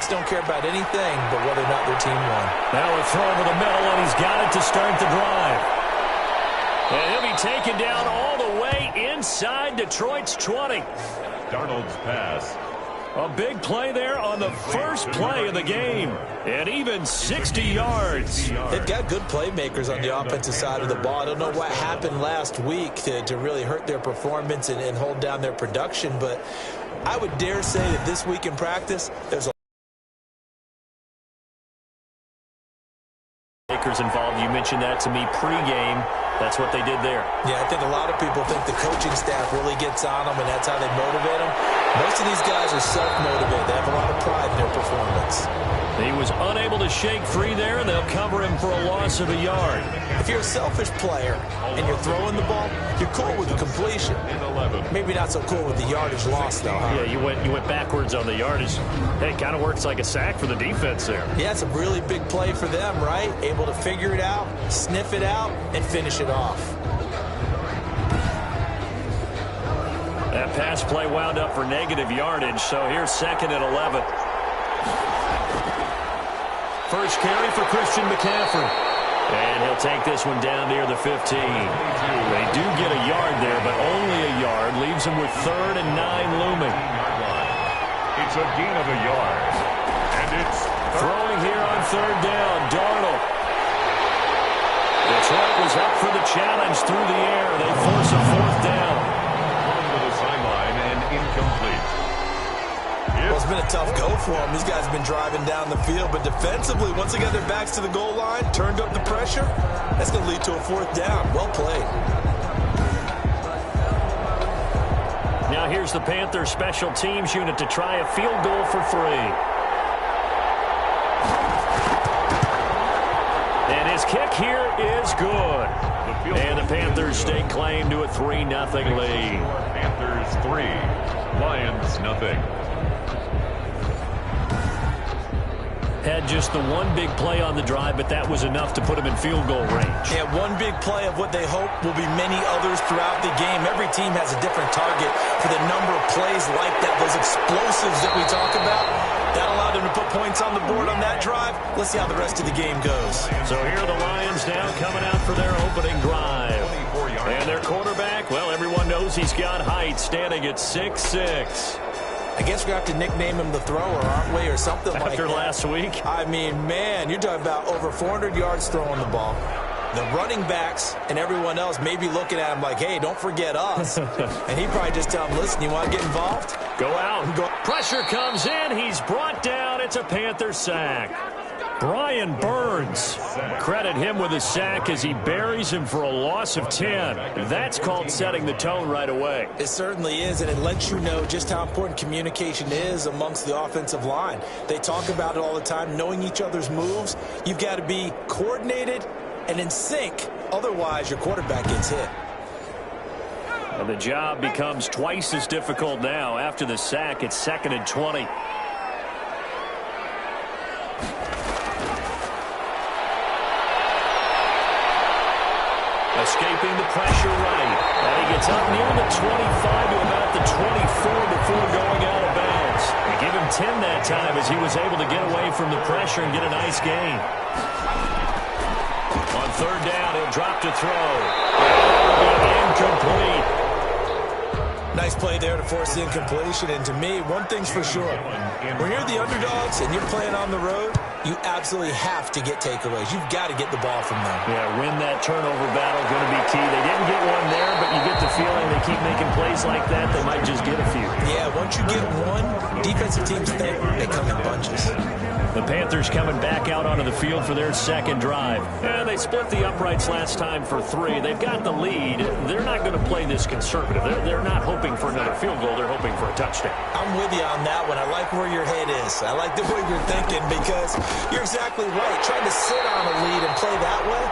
quarterbacks don't care about anything but whether or not their team won. Now a throw over the middle, and he's got it to start the drive. And he'll be taken down all the way inside Detroit's 20. Darnold's pass. A big play there on the first play of the game. And even 60 yards. They've got good playmakers on the offensive side of the ball. I don't know what happened last week to really hurt their performance and hold down their production, but I would dare say that this week in practice, there's a involved. You mentioned that to me pregame. That's what they did there. Yeah, I think a lot of people think the coaching staff really gets on them, and that's how they motivate them. Most of these guys are self-motivated. They have a lot of pride in their performance. He was unable to shake free there, and they'll cover him for a loss of a yard. If you're a selfish player and you're throwing the ball, you're cool with the completion. Maybe not so cool with the yardage loss, though, huh? Yeah, you went backwards on the yardage. Hey, kind of works like a sack for the defense there. Yeah, it's a really big play for them, right? Able to figure it out, sniff it out, and finish it off. That pass play wound up for negative yardage, so here's 2nd and 11. First carry for Christian McCaffrey. And he'll take this one down near the 15. They do get a yard there, but only a yard. Leaves them with 3rd and 9 looming. It's a gain of a yard. And it's throwing here on 3rd down. Darnold. Detroit was up for the challenge through the air. They force a 4th down. Run to the sideline and incomplete. Well, it's been a tough go for them. These guys have been driving down the field, but defensively, once they got their backs to the goal line, turned up the pressure, that's going to lead to a 4th down. Well played. Now here's the Panthers special teams unit to try a field goal for 3. And his kick here is good. And the Panthers stake claim to a 3-0 lead. Panthers 3, Lions nothing. Had just the one big play on the drive, but that was enough to put him in field goal range. Yeah, one big play of what they hope will be many others throughout the game. Every team has a different target for the number of plays like that, those explosives that we talk about. That allowed them to put points on the board on that drive. Let's see how the rest of the game goes. So here are the Lions now coming out for their opening drive. And their quarterback, well, everyone knows he's got height, standing at 6'6". I guess we have to nickname him the thrower, aren't we, or something like that. After last week? I mean, man, you're talking about over 400 yards throwing the ball. The running backs and everyone else may be looking at him like, hey, don't forget us. And he probably just tell him, listen, you want to get involved? Go out. Pressure comes in. He's brought down. It's a Panther sack. Brian Burns, credit him with a sack as he buries him for a loss of 10. That's called setting the tone right away. It certainly is, and it lets you know just how important communication is amongst the offensive line. They talk about it all the time, knowing each other's moves. You've got to be coordinated and in sync. Otherwise, your quarterback gets hit. And the job becomes twice as difficult now. After the sack, it's 2nd and 20. Escaping the pressure right. And he gets up near the 25 to about the 24 before going out of bounds. They give him 10 that time as he was able to get away from the pressure and get a nice gain. On 3rd down, he'll drop to throw. Incomplete. Nice play there to force the incompletion. And to me, one thing's for sure. When you're the underdogs and you're playing on the road, you absolutely have to get takeaways. You've got to get the ball from them. Yeah, win that turnover battle, going to be key. They didn't get one there, but you get the feeling they keep making plays like that, they might just get a few. Yeah, once you get one, defensive teams think they come in bunches. The Panthers coming back out onto the field for their 2nd drive. And they split the uprights last time for 3. They've got the lead. They're not going to play this conservative. They're not hoping for another field goal. They're hoping for a touchdown. I'm with you on that one. I like where your head is. I like the way you're thinking because you're exactly right. Trying to sit on a lead and play that way,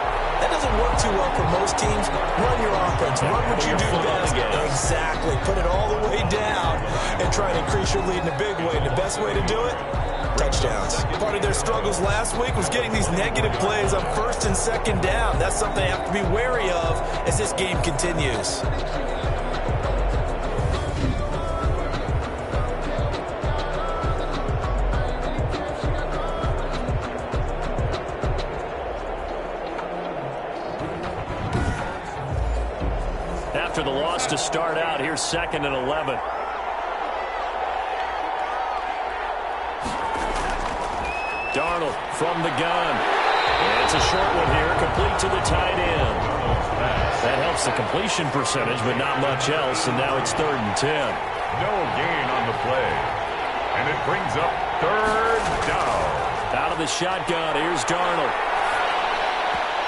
that doesn't work too well for most teams. Run your offense. Run what you do best. Exactly. Put it all the way down and try to increase your lead in a big way. And the best way to do it, touchdowns. Part of their struggles last week was getting these negative plays on 1st and 2nd down. That's something they have to be wary of as this game continues. after the loss to start out. Here's 2nd and 11. Darnold from the gun. It's a short one here, complete to the tight end. That helps the completion percentage, but not much else, and now it's 3rd and 10. No gain on the play. And it brings up 3rd down. Out of the shotgun, here's Darnold.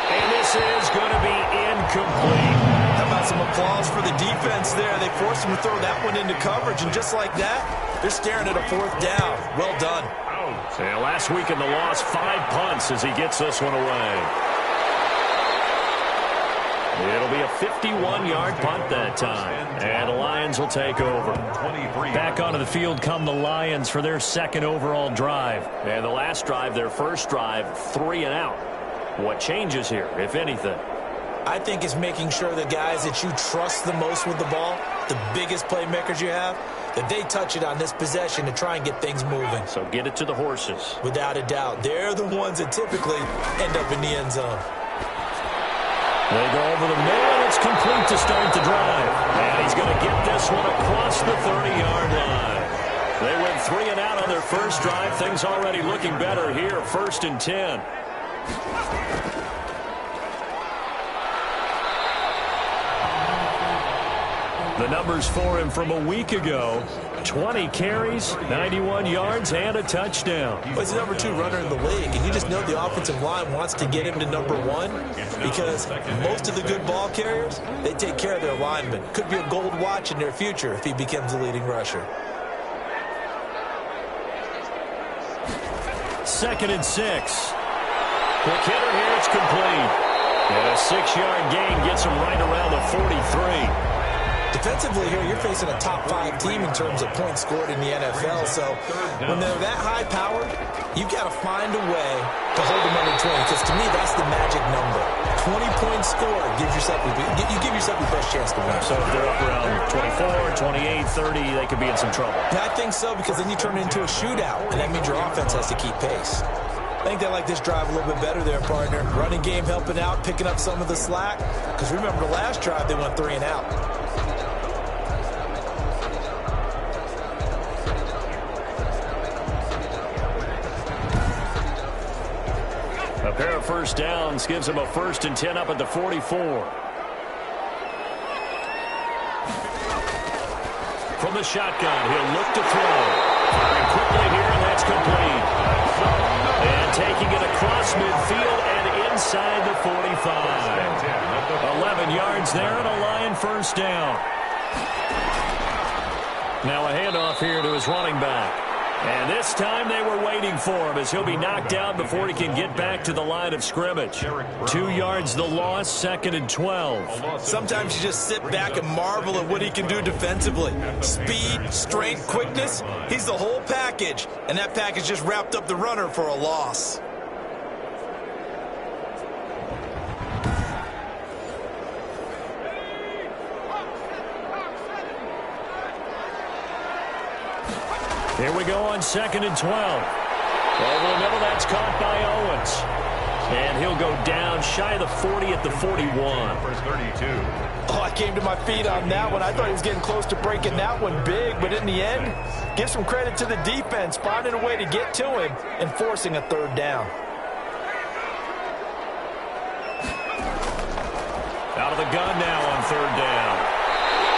And this is going to be incomplete. How about some applause for the defense there? They forced him to throw that one into coverage, and just like that, they're staring at a 4th down. Well done. Yeah, last week in the loss, 5 punts as he gets this one away. It'll be a 51-yard punt that time, and the Lions will take over. Back onto the field come the Lions for their 2nd overall drive. And the last drive, their first drive, 3 and out. What changes here, if anything? I think it's making sure the guys that you trust the most with the ball, the biggest playmakers you have, that they touch it on this possession to try and get things moving. So get it to the horses. Without a doubt. They're the ones that typically end up in the end zone. They go over the middle, and it's complete to start the drive. And he's going to get this one across the 30-yard line. They went 3 and out on their first drive. Things already looking better here. 1st and 10. The numbers for him from a week ago: 20 carries, 91 yards, and a touchdown. Well, he's the number 2 runner in the league, and you just know the offensive line wants to get him to number 1 because most of the good ball carriers, they take care of their linemen. Could be a gold watch in their future if he becomes the leading rusher. 2nd and 6. Quick hitter here, it's complete. And a 6-yard gain gets him right around the 43. Defensively here, you're facing a top 5 team in terms of points scored in the NFL. So when they're that high powered, you've got to find a way to hold them under 20. Because to me, that's the magic number. 20 points scored gives yourself you give yourself your best chance to win. So if they're up around 24, 28, 30, they could be in some trouble. Yeah, I think so, because then you turn it into a shootout, and that means your offense has to keep pace. I think they like this drive a little bit better there, partner. Running game helping out, picking up some of the slack. Because remember, the last drive, they went 3 and out. A pair of first downs gives him a 1st and 10 up at the 44. From the shotgun, he'll look to throw. Firing quickly here, and that's complete. And taking it across midfield and inside the 45. 11 yards there and a Lion first down. Now a handoff here to his running back. And this time they were waiting for him as he'll be knocked down before he can get back to the line of scrimmage. 2 yards the loss, 2nd and 12. Sometimes you just sit back and marvel at what he can do defensively. Speed, strength, quickness, he's the whole package. And that package just wrapped up the runner for a loss. Here we go on 2nd and 12. Over the middle, that's caught by Owens. And he'll go down shy of the 40 at the 41. First 32. Oh, I came to my feet on that one. I thought he was getting close to breaking that one big, but in the end, give some credit to the defense, finding a way to get to him and forcing a 3rd down. Out of the gun now on 3rd down.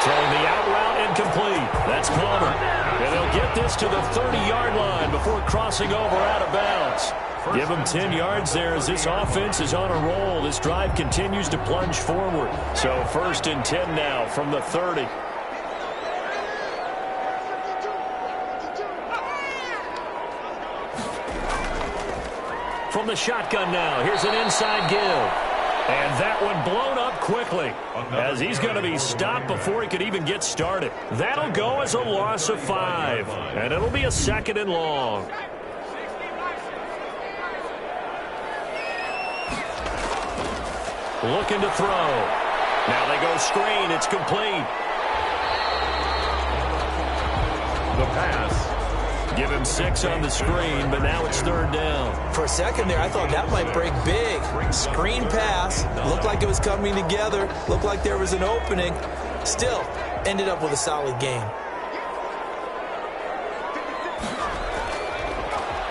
Throwing the out route incomplete. That's Palmer. And they'll get this to the 30-yard line before crossing over out of bounds. Give them 10 yards there as this offense is on a roll. This drive continues to plunge forward. So 1st and 10 now from the 30. From the shotgun now, here's an inside give. And that one blown up quickly as he's going to be stopped before he could even get started. That'll go as a loss of 5, and it'll be a 2nd and long. Looking to throw. Now they go screen. It's complete. The pass. Give him 6 on the screen, but now it's 3rd down. For a second there, I thought that might break big. Screen pass. Looked like it was coming together. Looked like there was an opening. Still, ended up with a solid game.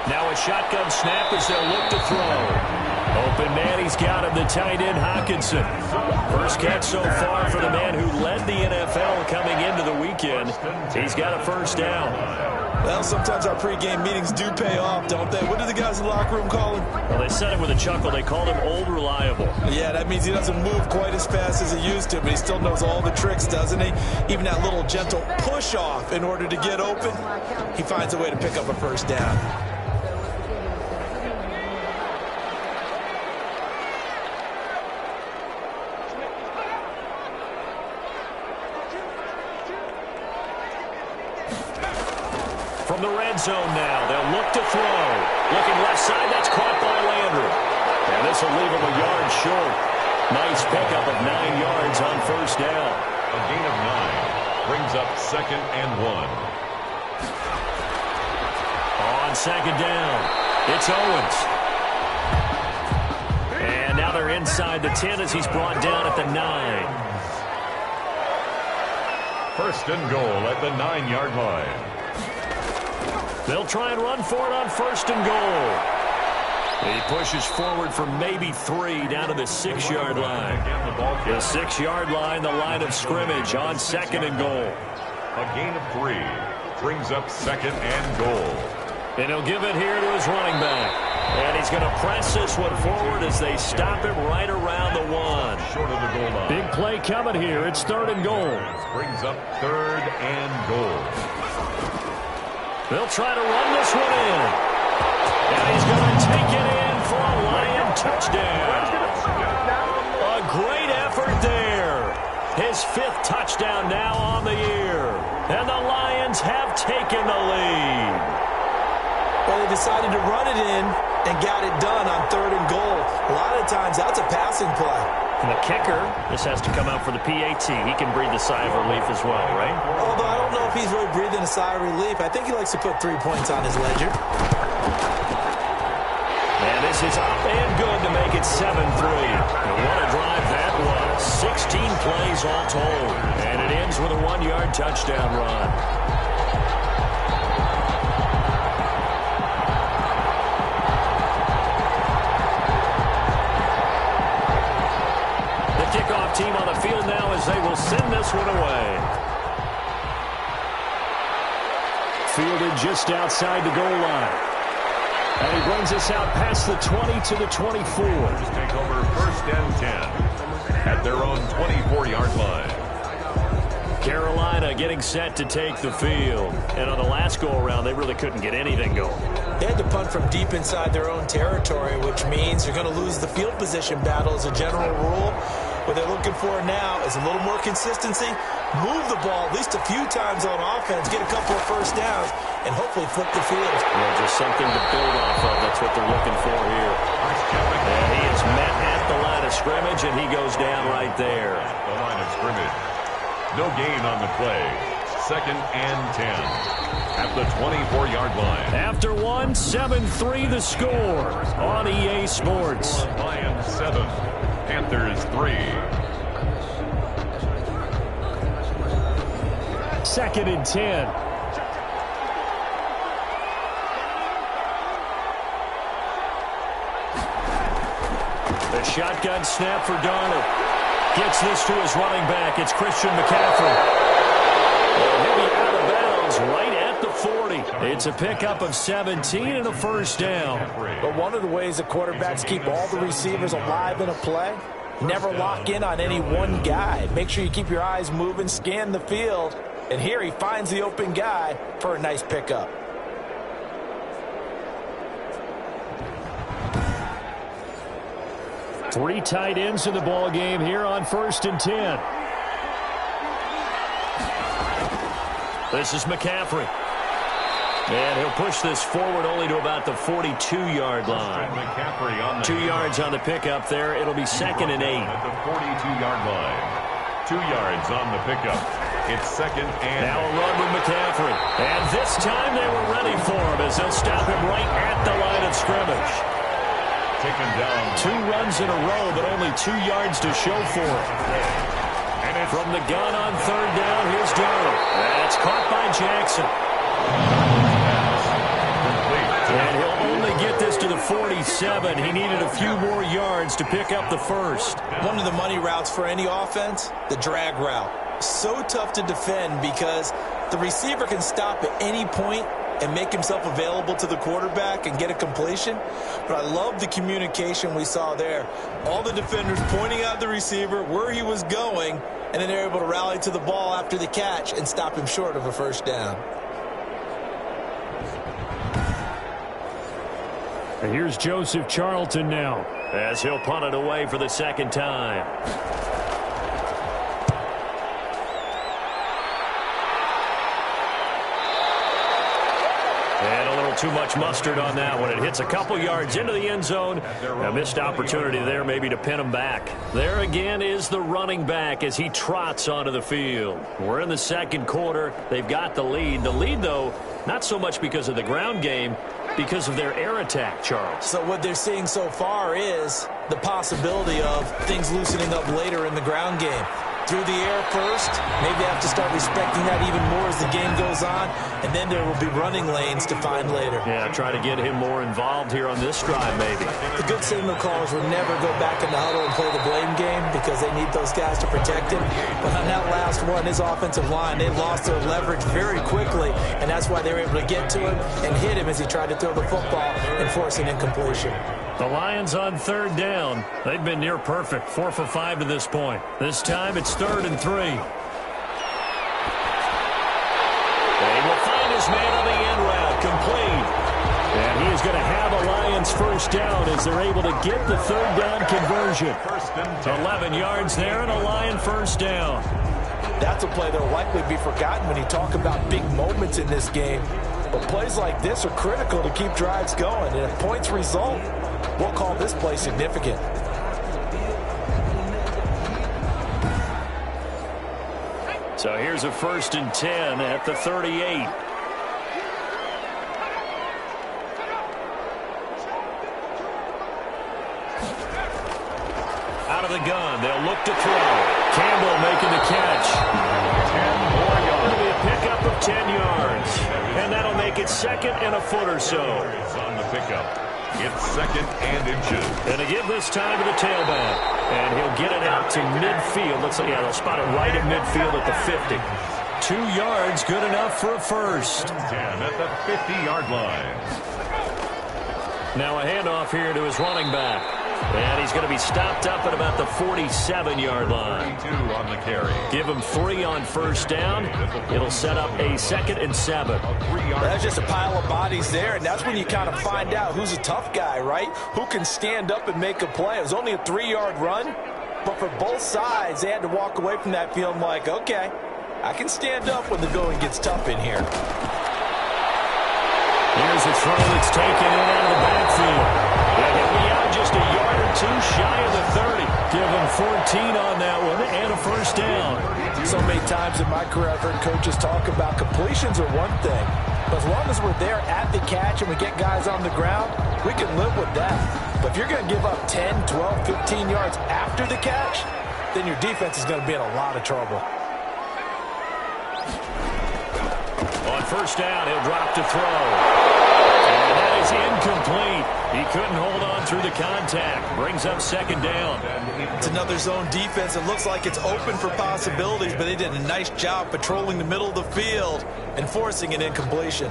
Now a shotgun snap as they'll look to throw. Open man, he's got him, the tight end, Hockenson. First catch so far for the man who led the NFL coming into the weekend. He's got a first down. Well, sometimes our pregame meetings do pay off, don't they? What do the guys in the locker room call him? Well, they said it with a chuckle. They called him Old Reliable. Yeah, that means he doesn't move quite as fast as he used to, but he still knows all the tricks, doesn't he? Even that little gentle push-off in order to get open, he finds a way to pick up a first down. From the red zone now, they'll look to throw. Looking left side, that's caught by Landry. And this will leave him a yard short. Nice pickup of 9 yards on first down. A gain of 9 brings up 2nd and 1. On second down, it's Owens. And now they're inside the 10 as he's brought down at the 9. First and goal at the 9-yard line. They'll try and run for it on first and goal. He pushes forward for maybe 3 down to the 6-yard line. The 6-yard line, the line of scrimmage on second and goal. A gain of 3 brings up 2nd and goal. And he'll give it here to his running back. And he's going to press this one forward as they stop him right around the 1. Short of the goal line. Big play coming here. It's 3rd and goal. Brings up 3rd and goal. They'll try to run this one in. And he's going to take it in for a Lion touchdown. A great effort there. His 5th touchdown now on the year. And the Lions have taken the lead. Well, they decided to run it in and got it done on 3rd and goal. A lot of times, that's a passing play. And the kicker, this has to come out for the PAT. He can breathe a sigh of relief as well, right? Although I don't know if he's really breathing a sigh of relief. I think he likes to put 3 points on his ledger. And this is up and good to make it 7-3. And what a drive that was. 16 plays all told. And it ends with a 1-yard touchdown run. Kickoff team on the field now as they will send this one away. Fielded just outside the goal line. And he brings us out past the 20 to the 24. Just take over 1st and 10 at their own 24-yard line. Carolina getting set to take the field. And on the last go-around, they really couldn't get anything going. They had to punt from deep inside their own territory, which means they're going to lose the field position battle as a general rule. What they're looking for now is a little more consistency, move the ball at least a few times on offense, get a couple of first downs, and hopefully flip the field. Well, just something to build off of. That's what they're looking for here. And he is met at the line of scrimmage, and he goes down right there. The line of scrimmage. No gain on the play. 2nd and 10 at the 24-yard line. After 1, 7-3 the score on EA Sports. Lions 7, Panthers 3. 2nd and 10. The shotgun snap for Darnold. Gets this to his running back. It's Christian McCaffrey. And he'll be out of bounds right at the 40. It's a pickup of 17 and a first down. But one of the ways that quarterbacks keep all the receivers alive in a play, never lock in on any one guy. Make sure you keep your eyes moving, scan the field. And here he finds the open guy for a nice pickup. Three tight ends in the ball game here on 1st and 10. This is McCaffrey. And he'll push this forward only to about the 42-yard line. McCaffrey on the 2 yards on the pickup there. It'll be 2nd and 8. At the 42-yard line. 2 yards on the pickup. It's 2nd and now a run with McCaffrey. And this time they were ready for him as they'll stop him right at the line of scrimmage. Taken down. 2 runs in a row, but only 2 yards to show for it. And From the gun on third down, here's Darnold. That's caught by Jackson. And he'll only get this to the 47. He needed a few more yards to pick up the first. One of the money routes for any offense, the drag route. So tough to defend because the receiver can stop at any point and make himself available to the quarterback and get a completion. But I love the communication we saw there. All the defenders pointing out the receiver, where he was going, and then they're able to rally to the ball after the catch and stop him short of a first down. And here's Joseph Charlton now, as he'll punt it away for the second time. And a little too much mustard on that one. It hits a couple yards into the end zone. A missed opportunity there maybe to pin him back. There again is the running back as he trots onto the field. We're in the second quarter. They've got the lead. The lead, though, not so much because of the ground game, because of their air attack, Charles. So what they're seeing so far is the possibility of things loosening up later in the ground game. Through the air first, maybe they have to start respecting that even more as the game goes on, and then there will be running lanes to find later. Yeah, try to get him more involved here on this drive, maybe. The good signal callers will never go back in the huddle and play the blame game because they need those guys to protect him. But on that last one, his offensive line, they lost their leverage very quickly, and that's why they were able to get to him and hit him as he tried to throw the football and force an incompletion. The Lions on third down. They've been near perfect, 4 for 5 to this point. This time it's 3rd and 3. They will find his man on the end route, complete. And he is going to have a Lions first down as they're able to get the third down conversion. 11 yards there and a Lion first down. That's a play that will likely be forgotten when you talk about big moments in this game. But plays like this are critical to keep drives going. And if points result, we'll call this play significant. So here's a 1st and 10 at the 38. Out of the gun, they'll look to throw. Campbell making the catch. 10 more yards. It'll be a pickup of 10 yards. And that'll make it 2nd and a foot or so. On the pickup. It's 2nd and inches. And to give this time to the tailback. And he'll get it out to midfield. Let's see, yeah, they'll spot it right at midfield at the 50. 2 yards, good enough for a first. 10 at the 50-yard line. Now a handoff here to his running back. And he's going to be stopped up at about the 47-yard line. 32 on the carry. Give him 3 on first down. It'll set up a 2nd and 7. That's just a pile of bodies there, and that's when you kind of find out who's a tough guy, right? Who can stand up and make a play. It was only a 3-yard run, but for both sides, they had to walk away from that feeling like, okay, I can stand up when the going gets tough in here. Here's a throw that's taken in out of the backfield. And he'll be out just a yard or 2 shy of the 30. Give him 14 on that one and a first down. So many times in my career I've heard coaches talk about completions are one thing. But as long as we're there at the catch and we get guys on the ground, we can live with that. But if you're going to give up 10, 12, 15 yards after the catch, then your defense is going to be in a lot of trouble. On first down, he'll drop to throw. And that is incomplete. He couldn't hold on through the contact. Brings up 2nd down. It's another zone defense. It looks like it's open for possibilities, but they did a nice job patrolling the middle of the field and forcing an incompletion.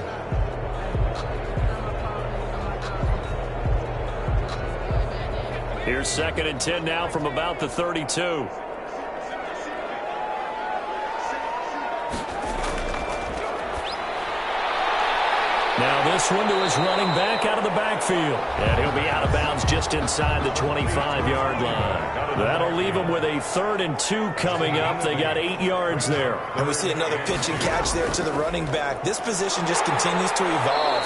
Here's 2nd and 10 now from about the 32. Now this one to his running back out of the backfield. And he'll be out of bounds just inside the 25-yard line. That'll leave him with a 3rd and 2 coming up. They got 8 yards there. And we see another pitch and catch there to the running back. This position just continues to evolve.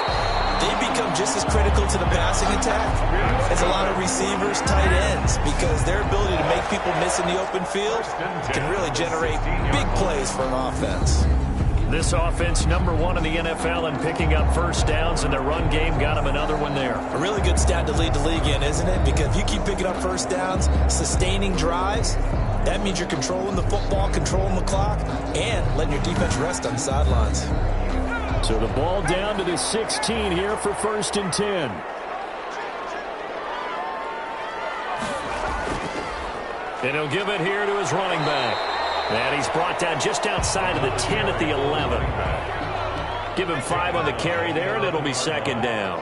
They become just as critical to the passing attack as a lot of receivers, tight ends, because their ability to make people miss in the open field can really generate big plays for an offense. This offense, number 1 in the NFL in picking up first downs, and their run game got him another one there. A really good stat to lead the league in, isn't it? Because if you keep picking up first downs, sustaining drives, That means you're controlling the football, controlling the clock, and letting your defense rest on the sidelines. So the ball down to the 16 here for 1st and 10. And he'll give it here to his running back. And he's brought down just outside of the 10 at the 11. Give him 5 on the carry there, and it'll be 2nd down.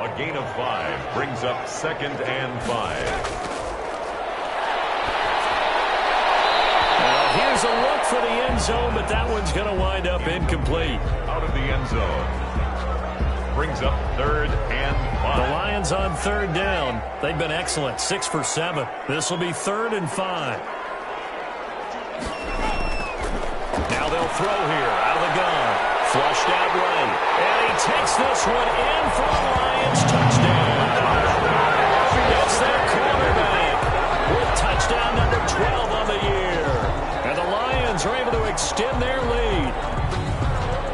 A gain of 5 brings up 2nd and 5. Here's a look for the end zone, but that one's going to wind up incomplete. Out of the end zone. Brings up 3rd and 5. The Lions on 3rd down. They've been excellent, 6 for 7. This will be 3rd and 5. Now they'll throw here out of the gun. Flushed out right. And he takes this one in for a Lions touchdown. It's their quarterback with touchdown number 12 on the year. And the Lions are able to extend their lead.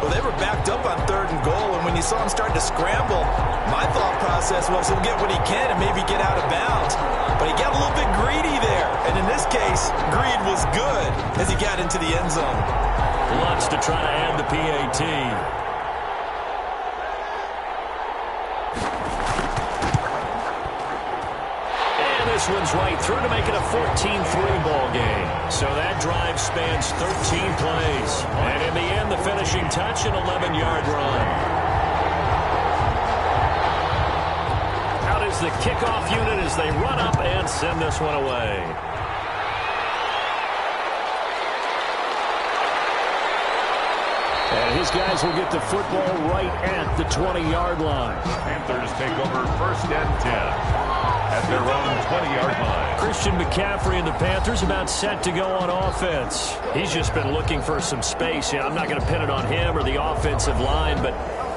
Well, they were backed up on 3rd and goal, and when you saw him start to scramble, my thought process was he'll get what he can and maybe get out of bounds. But he got a little bit greedy there, and in this case, greed was good as he got into the end zone. Wants to try to add the PAT. This one's right through to make it a 14-3 ball game. So that drive spans 13 plays. And in the end, the finishing touch, an 11-yard run. Out is the kickoff unit as they run up and send this one away. And his guys will get the football right at the 20-yard line. Panthers take over 1st and 10. At their own 20-yard line. Christian McCaffrey and the Panthers about set to go on offense. He's just been looking for some space. Yeah, I'm not going to pin it on him or the offensive line, but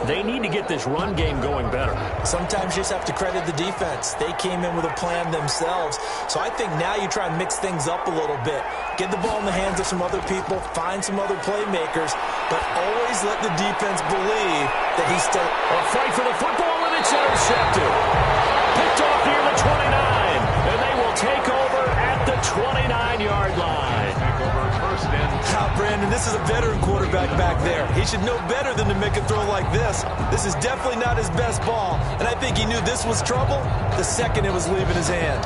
they need to get this run game going better. Sometimes you just have to credit the defense. They came in with a plan themselves. So I think now you try and mix things up a little bit. Get the ball in the hands of some other people, find some other playmakers, but always let the defense believe that he's still... A fight for the football, and it's intercepted. Picked off near the 29, and they will take over at the 29-yard line. Take over 1st and 10. Brandon, this is a veteran quarterback back there. He should know better than to make a throw like this. This is definitely not his best ball, and I think he knew this was trouble the second it was leaving his hand.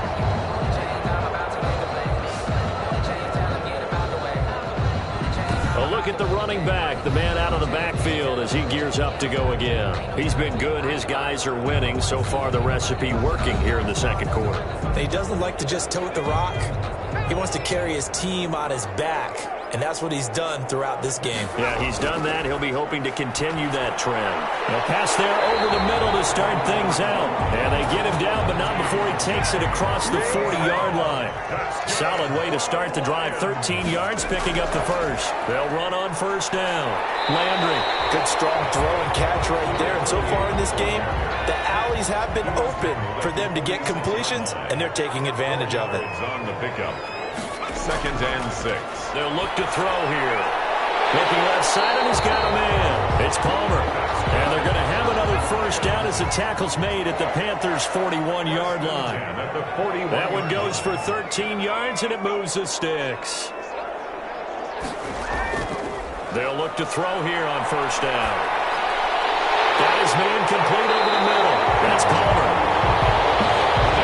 A look at the running back, the man out of the backfield as he gears up to go again. He's been good. His guys are winning. So far, the recipe working here in the 2nd quarter. He doesn't like to just tote the rock. He wants to carry his team on his back, and that's what he's done throughout this game. Yeah, he's done that. He'll be hoping to continue that trend. They'll pass there over the middle to start things out. And they get him down, but not before he takes it across the 40-yard line. Solid way to start the drive. 13 yards, picking up the first. They'll run on 1st down. Landry. Good strong throw and catch right there. And so far in this game, the alleys have been open for them to get completions, and they're taking advantage of it. On the pickup. 2nd and 6. They'll look to throw here. Looking left side, and he's got a man. It's Palmer. And they're going to have another 1st down as the tackle's made at the Panthers' 41-yard line. At the 41. That one goes for 13 yards, and it moves the sticks. They'll look to throw here on 1st down. Got his man complete over the middle. That's Palmer.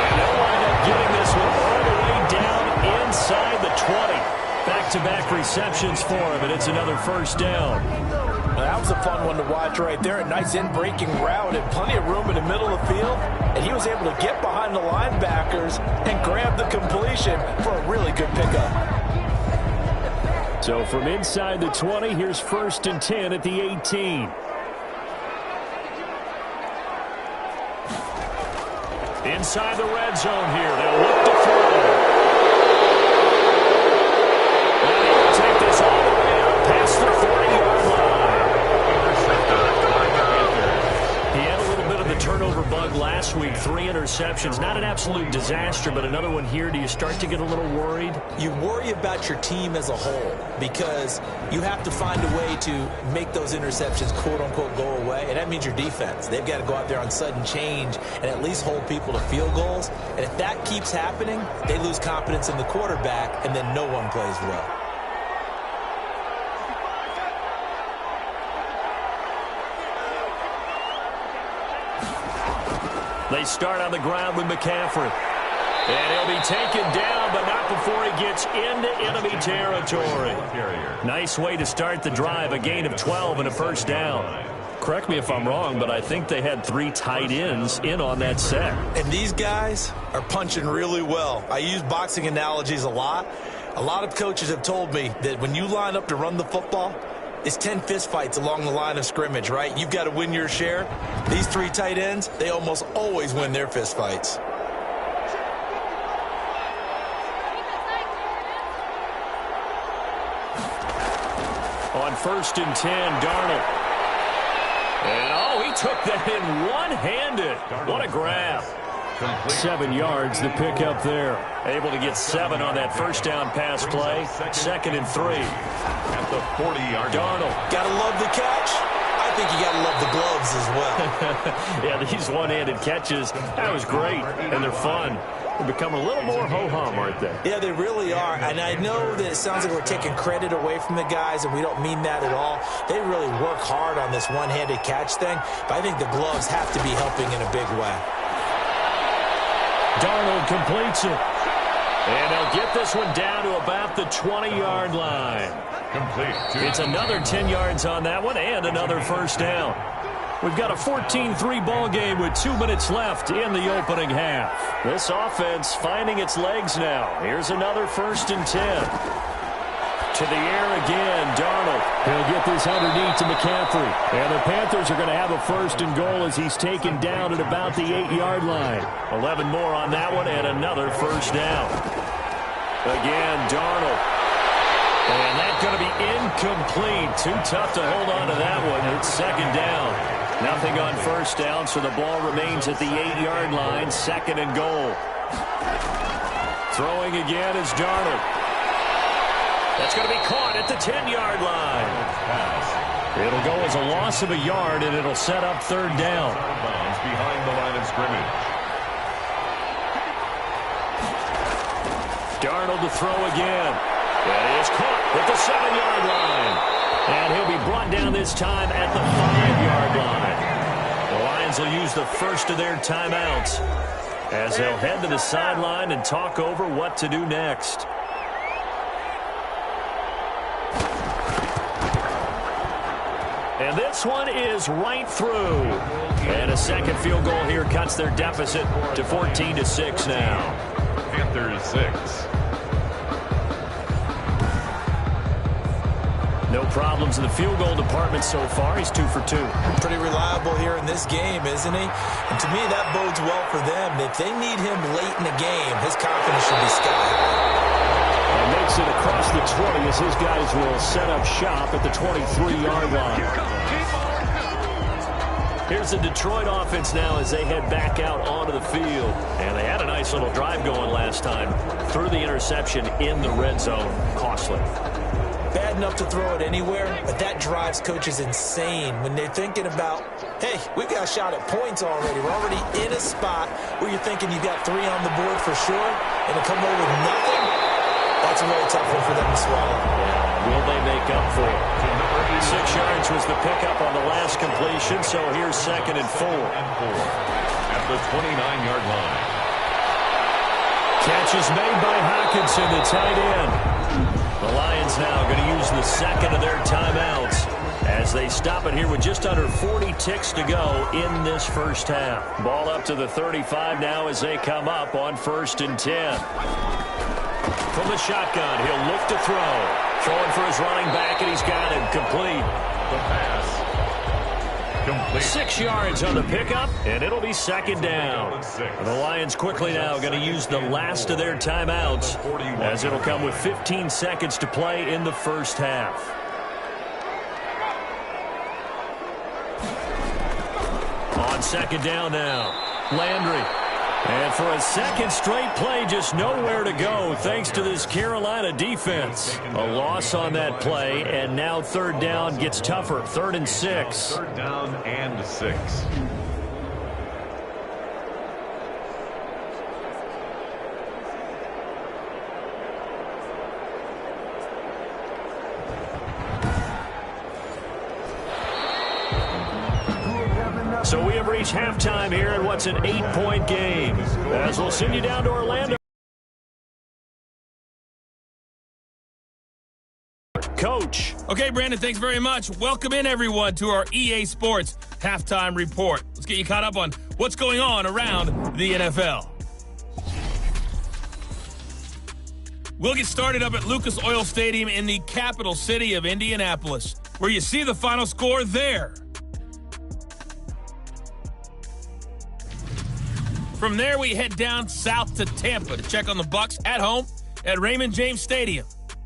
And they'll wind up getting this one all the way down inside the 20. Back-to-back receptions for him, and it's another 1st down. That was a fun one to watch right there. A nice in-breaking route and plenty of room in the middle of the field. And he was able to get behind the linebackers and grab the completion for a really good pickup. So from inside the 20, here's 1st and 10 at the 18. Inside the red zone here. They'll look to throw. And he'll take this all the way up past the 40-yard line. He had a little bit of the turnover bug last last week. 3 interceptions. Not an absolute disaster, but another one here. Do you start to get a little worried? You worry about your team as a whole because you have to find a way to make those interceptions, quote-unquote, go away, and that means your defense. They've got to go out there on sudden change and at least hold people to field goals. And if that keeps happening, they lose confidence in the quarterback, and then no one plays well. They start on the ground with McCaffrey. And he'll be taken down, but not before he gets into enemy territory. Nice way to start the drive, a gain of 12 and a first down. Correct me if I'm wrong, but I think they had 3 tight ends in on that set. And these guys are punching really well. I use boxing analogies a lot. A lot of coaches have told me that when you line up to run the football, it's 10 fistfights along the line of scrimmage, right? You've got to win your share. These 3 tight ends, they almost always win their fistfights. On 1st and 10, Darnold. And, oh, he took that in one-handed. What a grab. 7 yards, the pickup there. Able to get 7 on that first down pass play. 2nd and 3. At the 40-yard line. Darnold, gotta love the catch. I think you gotta love the gloves as well. Yeah, these one-handed catches, that was great, and they're fun. They become a little more ho-hum, aren't they? Yeah, they really are. And I know that it sounds like we're taking credit away from the guys, and we don't mean that at all. They really work hard on this one-handed catch thing, but I think the gloves have to be helping in a big way. Darnold completes it. And they'll get this one down to about the 20-yard line. Complete. It's another 10 yards on that one and another first down. We've got a 14-3 ball game with 2 minutes left in the opening half. This offense finding its legs now. Here's another 1st and 10. To the air again, Darnold. He'll get this underneath to McCaffrey. And the Panthers are going to have a 1st and goal as he's taken down at about the 8-yard line. 11 more on that one and another first down. Again, Darnold. And that's going to be incomplete. Too tough to hold on to that one. It's 2nd down. Nothing on first down, so the ball remains at the 8-yard line. 2nd and goal. Throwing again is Darnold. That's going to be caught at the 10-yard line. It'll go as a loss of a yard, and it'll set up 3rd down. Behind the line of scrimmage. Darnold to throw again. And he is caught at the 7-yard line. And he'll be brought down this time at the 5-yard line. The Lions will use the first of their timeouts as they'll head to the sideline and talk over what to do next. And this one is right through. And a second field goal here cuts their deficit to 14-6 now. Panthers 6. No problems in the field goal department so far. He's 2 for 2. Pretty reliable here in this game, isn't he? And to me, that bodes well for them. If they need him late in the game, his confidence should be sky high. And makes it across the 20 as his guys will set up shop at the 23-yard line. Here's the Detroit offense now as they head back out onto the field. And they had a nice little drive going last time. Threw the interception in the red zone. Costly. Bad enough to throw it anywhere, but that drives coaches insane when they're thinking about, hey, we've got a shot at points already. We're already in a spot where you're thinking you've got 3 on the board for sure, and to come away with nothing, that's a really tough one for them to swallow. Yeah. Will they make up for it? 6 yards was the pickup on the last completion, so here's 2nd and 4. At the 29-yard line. Catch is made by Hockenson, the tight end. The Lions now going to use the second of their timeouts as they stop it here with just under 40 ticks to go in this first half. Ball up to the 35 now as they come up on 1st and 10. From the shotgun, he'll look to throw. Throwing for his running back, and he's got it complete. The pass. Complete. 6 yards on the pickup, and it'll be 2nd down. And the Lions quickly now going to use the last of their timeouts as it'll come with 15 seconds to play in the first half. On 2nd down now. Landry. And for a second straight play, just nowhere to go thanks to this Carolina defense. A loss on that play, and now third down gets tougher. 3rd and 6. 3rd down and 6. So we have reached halftime here in what's an 8-point game. As we'll send you down to Orlando. Coach. Okay, Brandon, thanks very much. Welcome in, everyone, to our EA Sports Halftime Report. Let's get you caught up on what's going on around the NFL. We'll get started up at Lucas Oil Stadium in the capital city of Indianapolis, where you see the final score there. From there, we head down south to Tampa to check on the Bucs at home at Raymond James Stadium.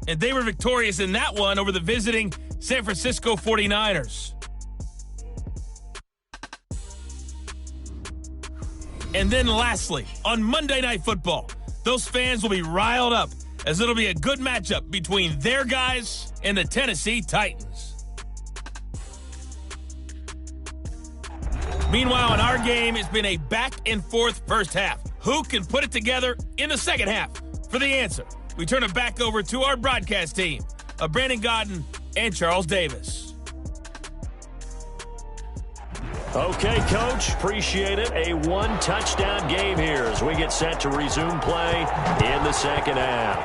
And they were victorious in that one over the visiting San Francisco 49ers. And then lastly, on Monday Night Football, those fans will be riled up as it'll be a good matchup between their guys and the Tennessee Titans. Meanwhile, in our game, it's been a back-and-forth first half. Who can put it together in the second half? For the answer, we turn it back over to our broadcast team of Brandon Godden and Charles Davis. Okay, Coach, appreciate it. A one-touchdown game here as we get set to resume play in the second half.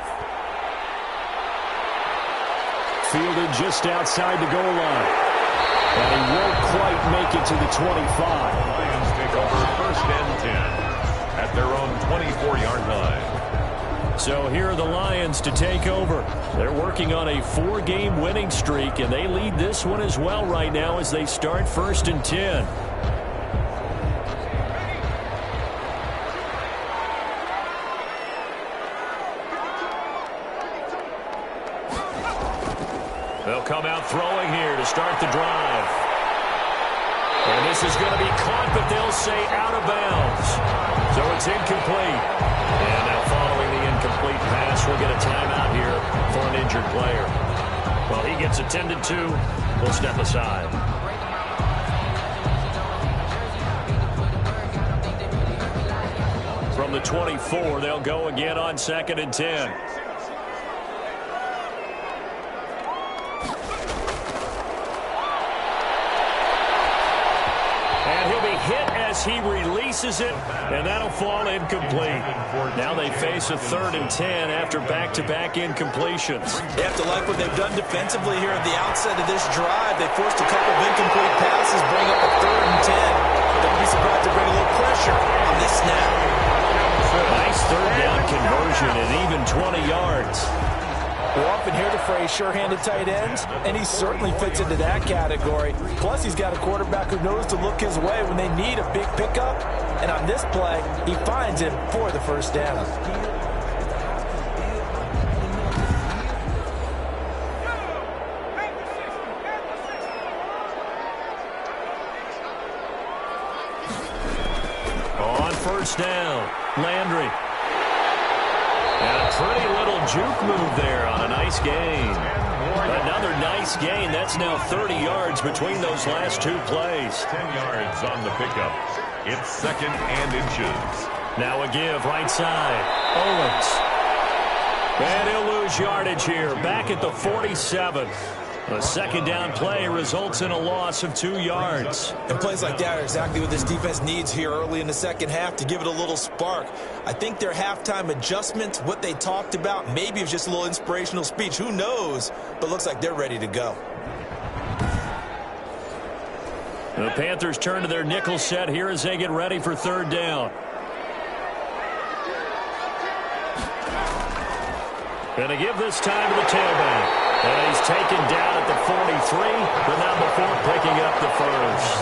Fielded just outside the goal line. And he won't quite make it to the 25. Lions take over 1st and 10 at their own 24-yard line. So here are the Lions to take over. They're working on a 4-game winning streak, and they lead this one as well right now as they start 1st and 10. They'll come out throwing here to start the drive. And this is going to be caught, but they'll say out of bounds. So it's incomplete. And now following the incomplete pass, we'll get a timeout here for an injured player. Well, he gets attended to. We'll step aside. From the 24, they'll go again on 2nd and 10. He releases it, and that'll fall incomplete. Now they face a 3rd and 10 after back-to-back incompletions. They have to like what they've done defensively here at the outset of this drive. They forced a couple of incomplete passes, bring up a 3rd and 10. Don't be surprised to bring a little pressure on this snap. Nice 3rd down conversion and even 20 yards. We often hear the phrase sure-handed tight ends, and he certainly fits into that category. Plus, he's got a quarterback who knows to look his way when they need a big pickup. And on this play, he finds him for the 1st down. On 1st down, Landry. And a pretty little juke move there on a nice gain. Another nice gain. That's now 30 yards between those last 2 plays. 10 yards on the pickup. It's 2nd and inches. Now a give right side. Owens. And he'll lose yardage here. Back at the 47. A 2nd down play results in a loss of 2 yards. And plays like that are exactly what this defense needs here early in the second half to give it a little spark. I think their halftime adjustment, what they talked about, maybe it was just a little inspirational speech. Who knows? But looks like they're ready to go. The Panthers turn to their nickel set here as they get ready for 3rd down. Going to give this time to the tailback. And he's taken down at the 43, but now before picking up the 1st.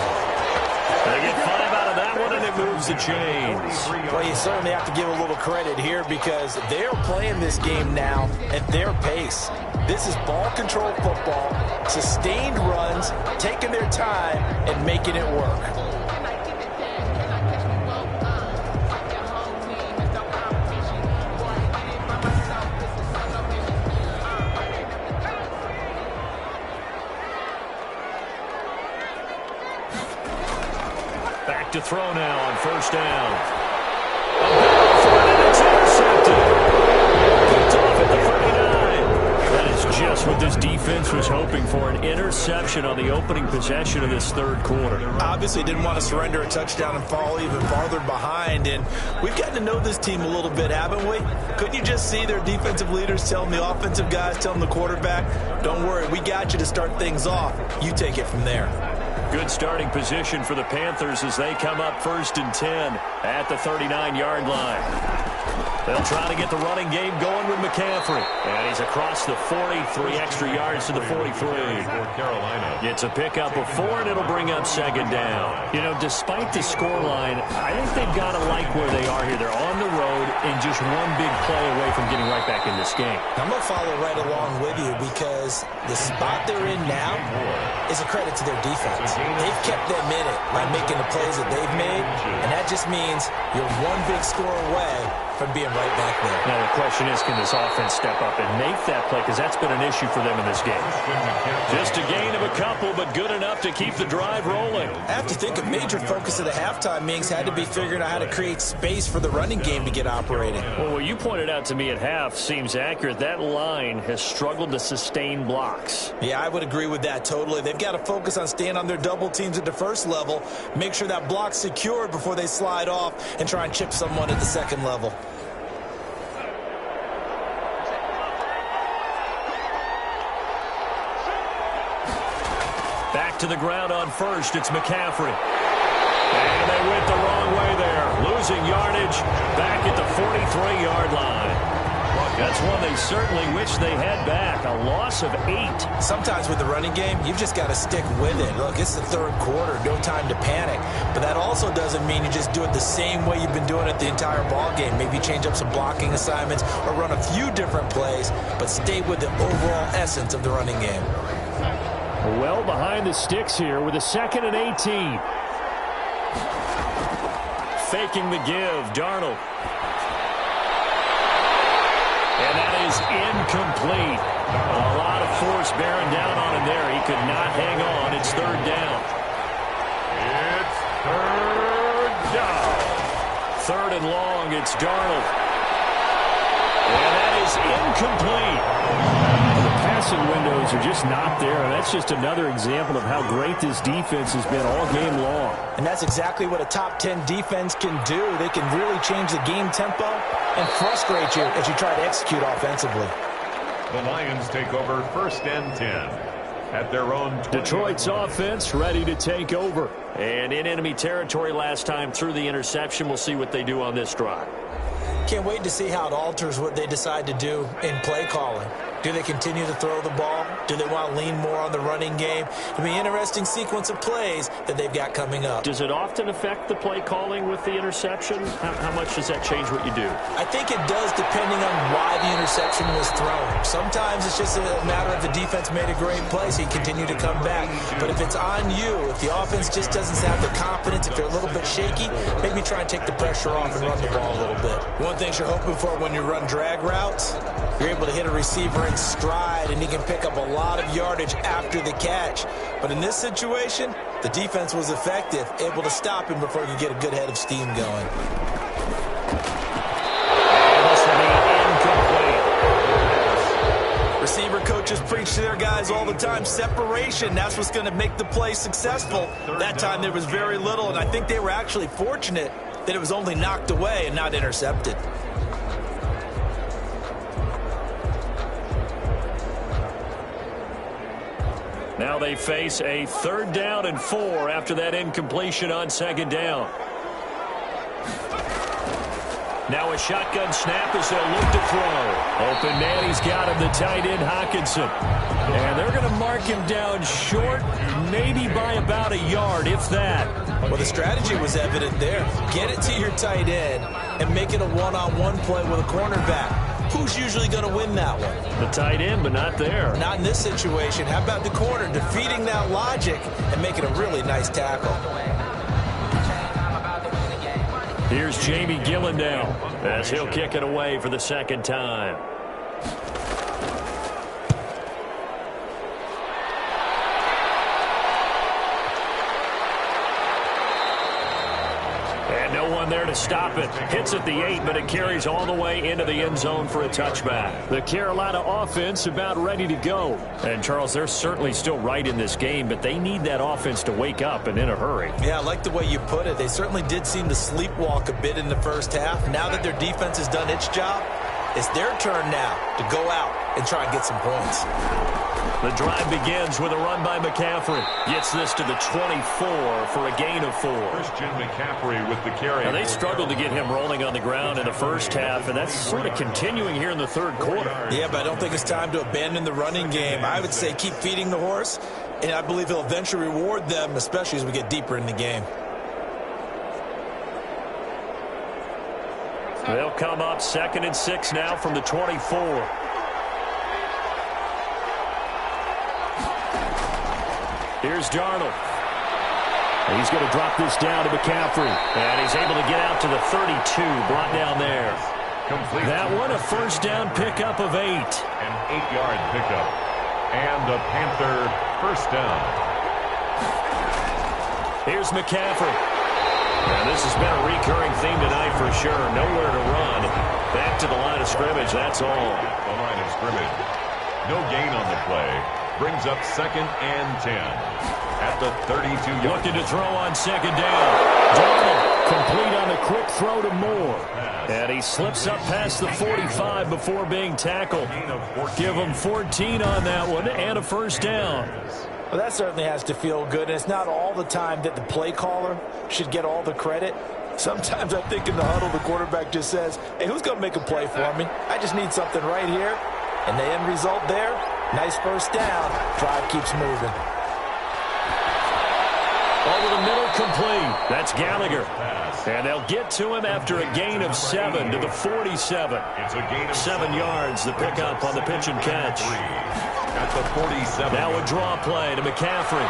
They get 5 out of that one, and it moves the chains. Well, you certainly have to give a little credit here because they're playing this game now at their pace. This is ball control football, sustained runs, taking their time, and making it work. throw now on first down. A big throw, and it's intercepted. Picked off at the 39. That is just what this defense was hoping for, an interception on the opening possession of this third quarter. Obviously didn't want to surrender a touchdown and fall even farther behind, and we've gotten to know this team a little bit, haven't we? Couldn't you just see their defensive leaders telling the offensive guys, telling the quarterback, don't worry, we got you to start things off. You take it from there. Good starting position for the Panthers as they come up 1st and 10 at the 39-yard line. They'll try to get the running game going with McCaffrey. And he's across the 40, 3 extra yards to the 43. For Carolina. It's a pickup of 4, and it'll bring up 2nd down. You know, despite the scoreline, I think they've got to like where they are here. They're on the road and just one big play away from getting right back in this game. I'm going to follow right along with you because the spot they're in now is a credit to their defense. They've kept them in it by making the plays that they've made, and that just means you're one big score away from being right back there. Now the question is, can this offense step up and make that play? Because that's been an issue for them in this game. Just a gain of a couple, but good enough to keep the drive rolling. I have to think a major focus of the halftime meetings had to be figuring out how to create space for the running game to get operating. Well, what you pointed out to me at half seems accurate. That line has struggled to sustain blocks. Yeah, I would agree with that totally. They've got to focus on staying on their double teams at the first level, make sure that block's secured before they slide off and try and chip someone at the second level. Back to the ground on first. It's McCaffrey. And they went the wrong way there. Losing yardage back at the 43-yard line. That's one they certainly wish they had back. A loss of 8. Sometimes with the running game, you've just got to stick with it. Look, it's the third quarter. No time to panic. But that also doesn't mean you just do it the same way you've been doing it the entire ball game. Maybe change up some blocking assignments or run a few different plays, but stay with the overall essence of the running game. Well behind the sticks here with a 2nd and 18. Faking the give, Darnold. And that is incomplete. A lot of force bearing down on him there. He could not hang on. It's 3rd down. It's 3rd down. 3rd and long. It's Darnold. And that is incomplete. The passing windows are just not there, and that's just another example of how great this defense has been all game long. And that's exactly what a top 10 defense can do. They can really change the game tempo and frustrate you as you try to execute offensively. The Lions take over 1st and 10 at their own 20. Detroit's offense ready to take over. And in enemy territory last time through the interception. We'll see what they do on this drive. Can't wait to see how it alters what they decide to do in play calling. Do they continue to throw the ball? Do they want to lean more on the running game? It'll be an interesting sequence of plays that they've got coming up. Does it often affect the play calling with the interception? How much does that change what you do? I think it does depending on why the interception was thrown. Sometimes it's just a matter of the defense made a great play, so you continue to come back. But if it's on you, if the offense just doesn't have the confidence, if they're a little bit shaky, maybe try and take the pressure off and run the ball a little bit. One thing you're hoping for when you run drag routes, you're able to hit a receiver in stride, and he can pick up a lot of yardage after the catch. But in this situation, the defense was effective, able to stop him before he could get a good head of steam going. Receiver coaches preach to their guys all the time. Separation, that's what's going to make the play successful. That time there was very little, and I think they were actually fortunate that it was only knocked away and not intercepted. Now they face a 3rd down and 4 after that incompletion on 2nd down. Now a shotgun snap as they'll look to throw. Open man, he's got him, the tight end Hockenson. And they're going to mark him down short, maybe by about a yard, if that. Well, the strategy was evident there. Get it to your tight end and make it a one-on-one play with a cornerback. Who's usually going to win that one? The tight end, but not there. Not in this situation. How about the corner defeating that logic and making a really nice tackle? Here's Jamie Gillandale as he'll kick it away for the 2nd time. run there to stop it. Hits at the 8, but it carries all the way into the end zone for a touchback. The Carolina offense about ready to go. And, Charles, they're certainly still right in this game, but they need that offense to wake up and in a hurry. Yeah, I like the way you put it. They certainly did seem to sleepwalk a bit in the first half. Now that their defense has done its job, it's their turn now to go out and try and get some points. The drive begins with a run by McCaffrey. Gets this to the 24 for a gain of 4. Christian McCaffrey with the carry. Now, they struggled to get him rolling on the ground in the first half, and that's sort of continuing here in the third quarter. Yeah, but I don't think it's time to abandon the running game. I would say keep feeding the horse, and I believe he'll eventually reward them, especially as we get deeper in the game. They'll come up 2nd and 6 now from the 24. Here's Darnold. He's going to drop this down to McCaffrey. And he's able to get out to the 32, brought down there. Complete. That one a first down pickup of 8. An 8-yard pickup. And a Panther first down. Here's McCaffrey. And this has been a recurring theme tonight for sure. Nowhere to run. Back to the line of scrimmage, that's all. The line of scrimmage. No gain on the play. Brings up 2nd and 10 at the 32-yard. Looking to throw on 2nd down. Darnold complete on the quick throw to Moore. And he slips up past the 45 before being tackled. Give him 14 on that one and a first down. Well, that certainly has to feel good, and it's not all the time that the play caller should get all the credit. Sometimes I think in the huddle the quarterback just says, hey, who's going to make a play for me? I just need something right here. And the end result there, nice first down. Drive keeps moving. Over the middle, complete. That's Gallagher. And they'll get to him after a gain of 7 to the 47. It's a gain of 7 yards, the pickup on the pitch and catch. At the 47. Now a draw play to McCaffrey.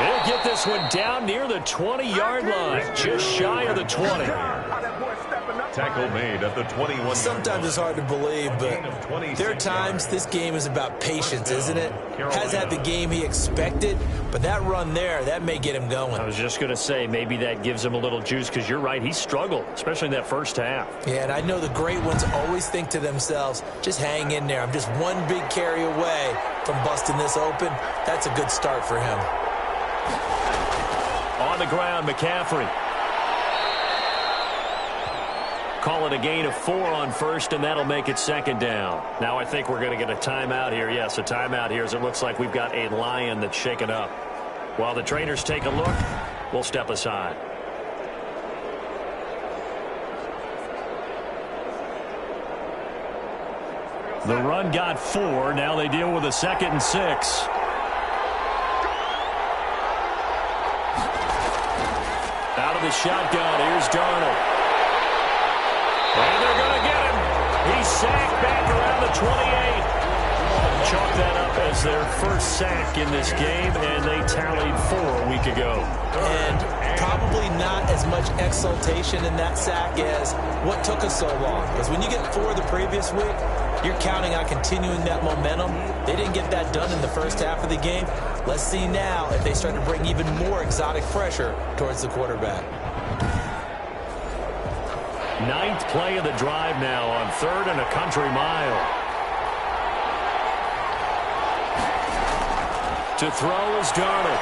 He'll get this one down near the 20-yard line, just shy of the 20. Tackle made at the 21. Sometimes it's hard to believe, but there are times this game is about patience, isn't it? Has had the game he expected, but that run there, that may get him going. I was just going to say, maybe that gives him a little juice, because you're right, he struggled, especially in that first half. Yeah, and I know the great ones always think to themselves, just hang in there. I'm just one big carry away from busting this open. That's a good start for him. On the ground, McCaffrey. Call it a gain of 4 on first, and that'll make it 2nd down. Now I think we're going to get a timeout here. Yes, a timeout here, as it looks like we've got a lion that's shaken up. While the trainers take a look, we'll step aside. The run got 4. Now they deal with a 2nd and 6. Out of the shotgun, here's Darnold. And they're going to get him. He's sacked back around the 28. Chalk that up as their first sack in this game, and they tallied 4 a week ago. And probably not as much exultation in that sack as what took us so long. Because when you get 4 the previous week, you're counting on continuing that momentum. They didn't get that done in the first half of the game. Let's see now if they start to bring even more exotic pressure towards the quarterback. 9th play of the drive now on 3rd and a country mile. To throw is Darnold.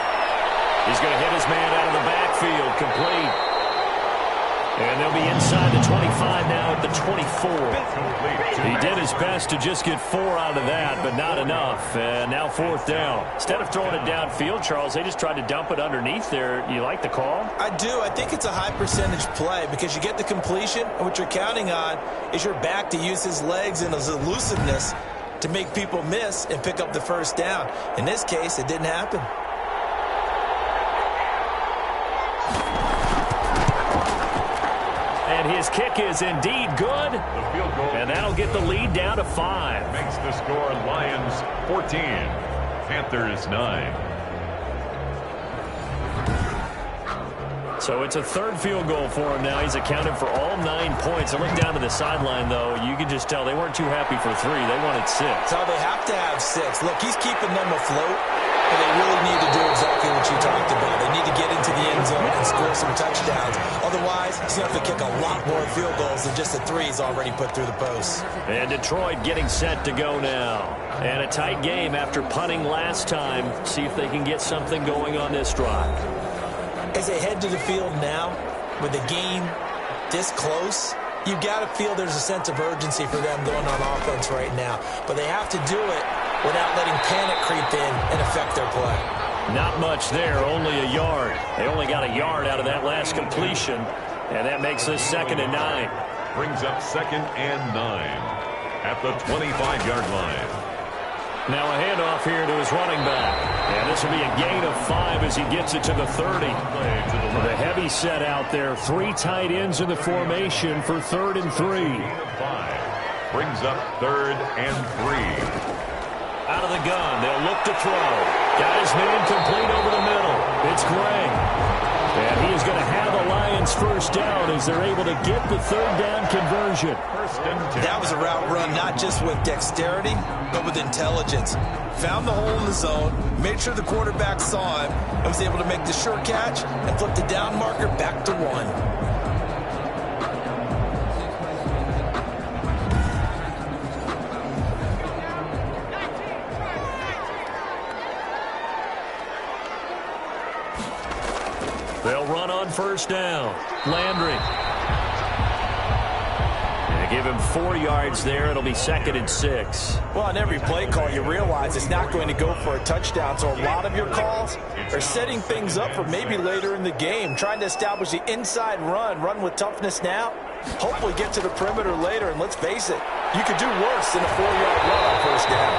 He's going to hit his man out of the backfield, complete. And they'll be inside the 25 now at the 24. He did his best to just get 4 out of that, but not enough. And now 4th down. Instead of throwing it downfield, Charles, they just tried to dump it underneath there. You like the call? I do. I think it's a high percentage play because you get the completion, and what you're counting on is your back to use his legs and his elusiveness to make people miss and pick up the first down. In this case, it didn't happen. And his kick is indeed good. The field goal. And that'll get the lead down to 5. Makes the score Lions 14, Panthers 9. So it's a 3rd field goal for him now. He's accounted for all 9 points. I look down to the sideline, though. You can just tell they weren't too happy for 3. They wanted 6. So they have to have 6. Look, he's keeping them afloat. but they really need to do exactly what you talked about. They need to get into the end zone and score some touchdowns. Otherwise, he's going to have to kick a lot more field goals than just the three he's already put through the post. And Detroit getting set to go now. And a tight game after punting last time. See if they can get something going on this drive. As they head to the field now, with the game this close, you've got to feel there's a sense of urgency for them going on offense right now. But they have to do it without letting panic creep in and affect their play. Not much there, only a yard. They only got a yard out of that last completion, and that makes this 2nd and 9. Brings up 2nd and 9 at the 25-yard line. Now a handoff here to his running back. And this will be a gain of 5 as he gets it to the 30. The heavy set out there. 3 tight ends in the formation for 3rd and 3. Brings up 3rd and 3. Out of the gun, they'll look to throw. Got his man complete over the middle. It's Gray. And he is going to have the Lions first down as they're able to get the 3rd down conversion. That was a route run not just with dexterity, but with intelligence. Found the hole in the zone, made sure the quarterback saw him, and was able to make the sure catch and flip the down marker back to 1. They'll run on first down. Landry. And they give him 4 yards there. It'll be 2nd and 6. Well, on every play call, you realize it's not going to go for a touchdown. So a lot of your calls are setting things up for maybe later in the game, trying to establish the inside run with toughness now, hopefully get to the perimeter later. And let's face it, you could do worse than a 4-yard run on first down.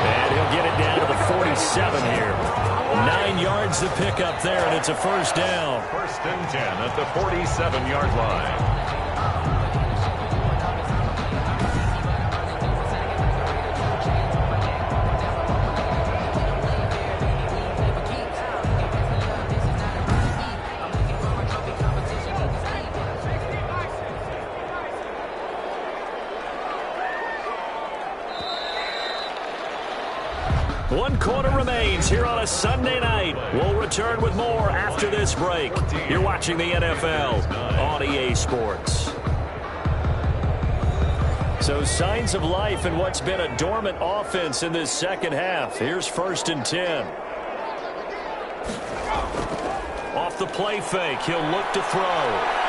And he'll get it down to the 47 here. 9 yards to pick up there, and it's a first down. 1st and 10 at the 47-yard line. One quarter remains here on a Sunday night. We'll return with more after this break. You're watching the NFL on EA Sports. So signs of life in what's been a dormant offense in this second half. Here's 1st and 10. Off the play fake, he'll look to throw.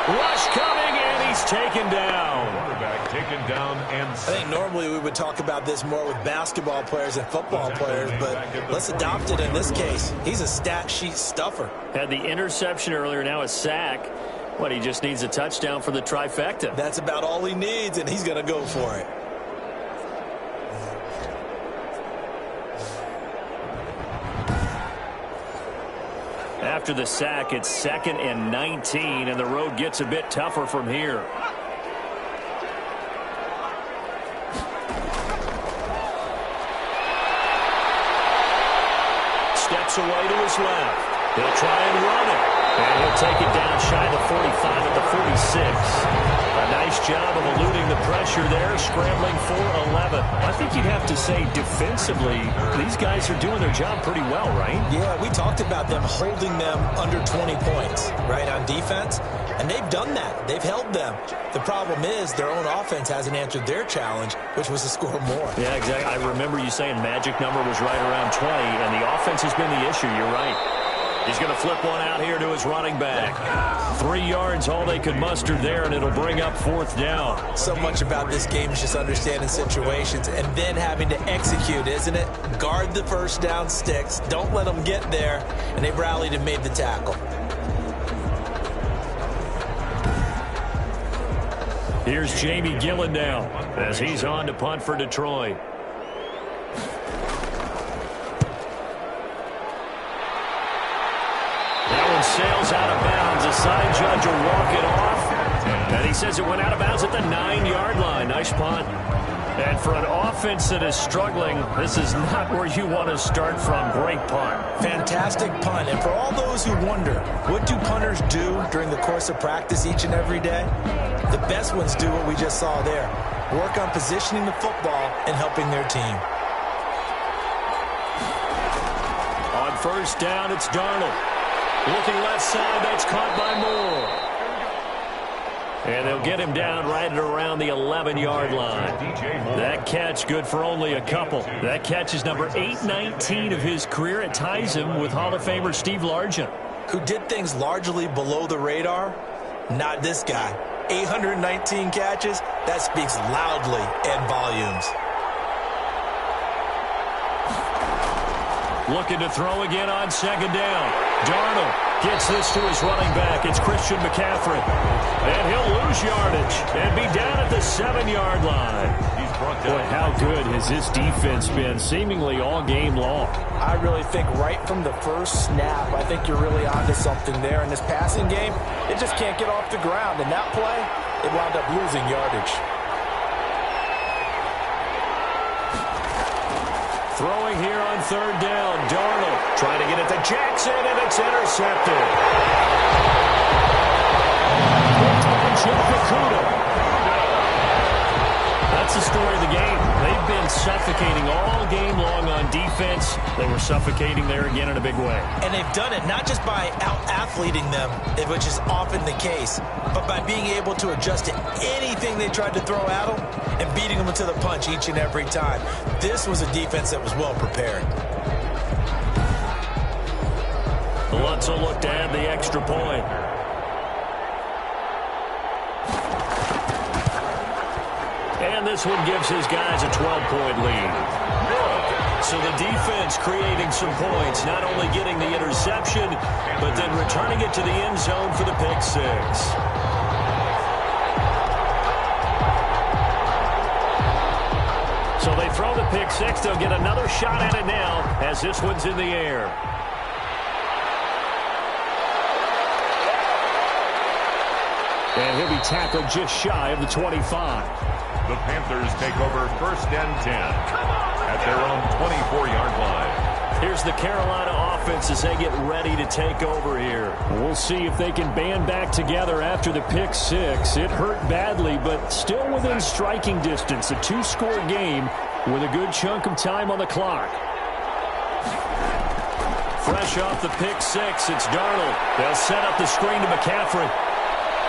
Rush coming, and he's taken down. Quarterback taken down, and I think normally we would talk about this more with basketball players and football players, but let's adopt it in this case. He's a stat sheet stuffer. Had the interception earlier, now a sack. What, he just needs a touchdown for the trifecta. That's about all he needs, and he's going to go for it. After the sack, it's 2nd and 19, and the road gets a bit tougher from here. Steps away to his left. He'll try and run it. And he'll take it down shy of the 45 at the 46. A nice job of eluding the pressure there, scrambling for 11. I think you'd have to say defensively, these guys are doing their job pretty well, right? Yeah, we talked about them holding them under 20 points, right, on defense. And they've done that. They've held them. The problem is their own offense hasn't answered their challenge, which was to score more. Yeah, exactly. I remember you saying magic number was right around 20, and the offense has been the issue. You're right. He's going to flip one out here to his running back. 3 yards, all they could muster there, and it'll bring up 4th down. So much about this game is just understanding situations and then having to execute, isn't it? Guard the first down sticks. Don't let them get there. And they've rallied and made the tackle. Here's Jamie Gillen now as he's on to punt for Detroit. Sails out of bounds. The side judge will walk it off. And he says it went out of bounds at the 9-yard line. Nice punt. And for an offense that is struggling, this is not where you want to start from. Great punt. Fantastic punt. And for all those who wonder, what do punters do during the course of practice each and every day? The best ones do what we just saw there. Work on positioning the football and helping their team. first down. It's Darnold. Looking left side. That's caught by Moore. And they'll get him down right at around the 11-yard line. That catch good for only a couple. That catch is number 819 of his career. It ties him with Hall of Famer Steve Largent, who did things largely below the radar. Not this guy. 819 catches, that speaks loudly in volumes. Looking to throw again on second down. Darnold gets this to his running back. It's Christian McCaffrey. And he'll lose yardage and be down at the 7-yard line. Boy, how good has this defense been seemingly all game long? I really think right from the first snap, I think you're really onto something there. In this passing game, it just can't get off the ground. And that play, it wound up losing yardage. Throwing here on third down. Darnold trying to get it to Jackson, and it's intercepted. That's the story of the game. They've been suffocating all game long on defense. They were suffocating there again in a big way. And they've done it not just by out-athleting them, which is often the case, but by being able to adjust to anything they tried to throw at them and beating them to the punch each and every time. This was a defense that was well prepared. Lutz will look to add the extra point. And this one gives his guys a 12-point lead. So the defense creating some points, not only getting the interception, but then returning it to the end zone for the pick six. So they throw the pick six. They'll get another shot at it now as this one's in the air. And he'll be tackled just shy of the 25. The Panthers take over first and 10 at their own 24-yard line. Here's the Carolina offense as they get ready to take over here. We'll see if they can band back together after the pick six. It hurt badly, but still within striking distance. A two-score game with a good chunk of time on the clock. Fresh off the pick six, it's Darnold. They'll set up the screen to McCaffrey.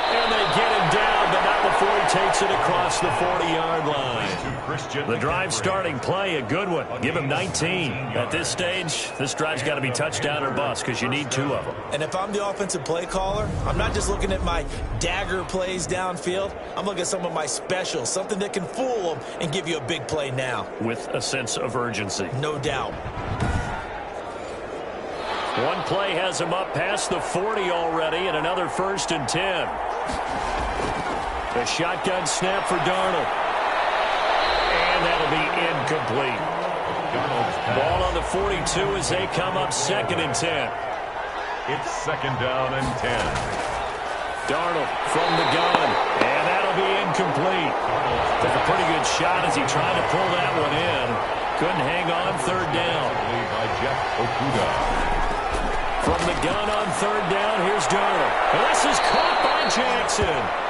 And they get him down, but not before he takes it across the 40-yard line. The drive starting play, a good one. Give him 19. At this stage, this drive's got to be touchdown or bust because you need two of them. And if I'm the offensive play caller, I'm not just looking at my dagger plays downfield. I'm looking at some of my specials, something that can fool them and give you a big play now. With a sense of urgency. No doubt. One play has him up past the 40 already, and another first and 10. A shotgun snap for Darnold. And that'll be incomplete. Ball on the 42 as they come up second and 10. It's second down and 10. Darnold from the gun, and that'll be incomplete. Took a pretty good shot as he tried to pull that one in. Couldn't hang on third down. By Jeff Okudah. From the gun on third down, here's Darnold. And this is caught by Jackson.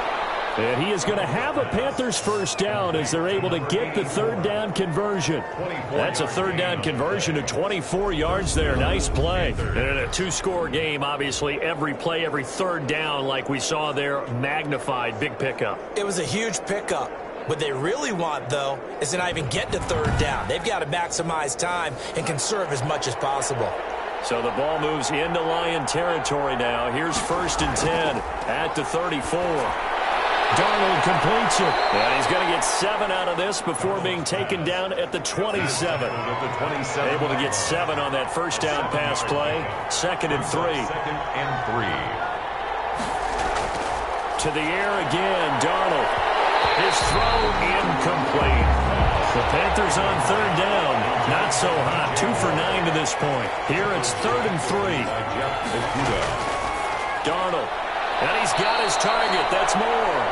And he is going to have a Panthers first down as they're able to get the third down conversion. That's a third down conversion of 24 yards there. Nice play. And in a two-score game, obviously, every play, every third down, like we saw there, magnified. Big pickup. It was a huge pickup. What they really want, though, is to not even get to third down. They've got to maximize time and conserve as much as possible. So the ball moves into Lion territory now. Here's first and 10 at the 34. Darnold completes it. And he's going to get 7 out of this before being taken down at the 27. Able to get 7 on that first down pass play. Second and 3. To the air again, Darnold. His throw incomplete. The Panthers on third down. Not so hot. 2 for 9 to this point. Here it's third and 3. Darnold. And he's got his target. That's Moore.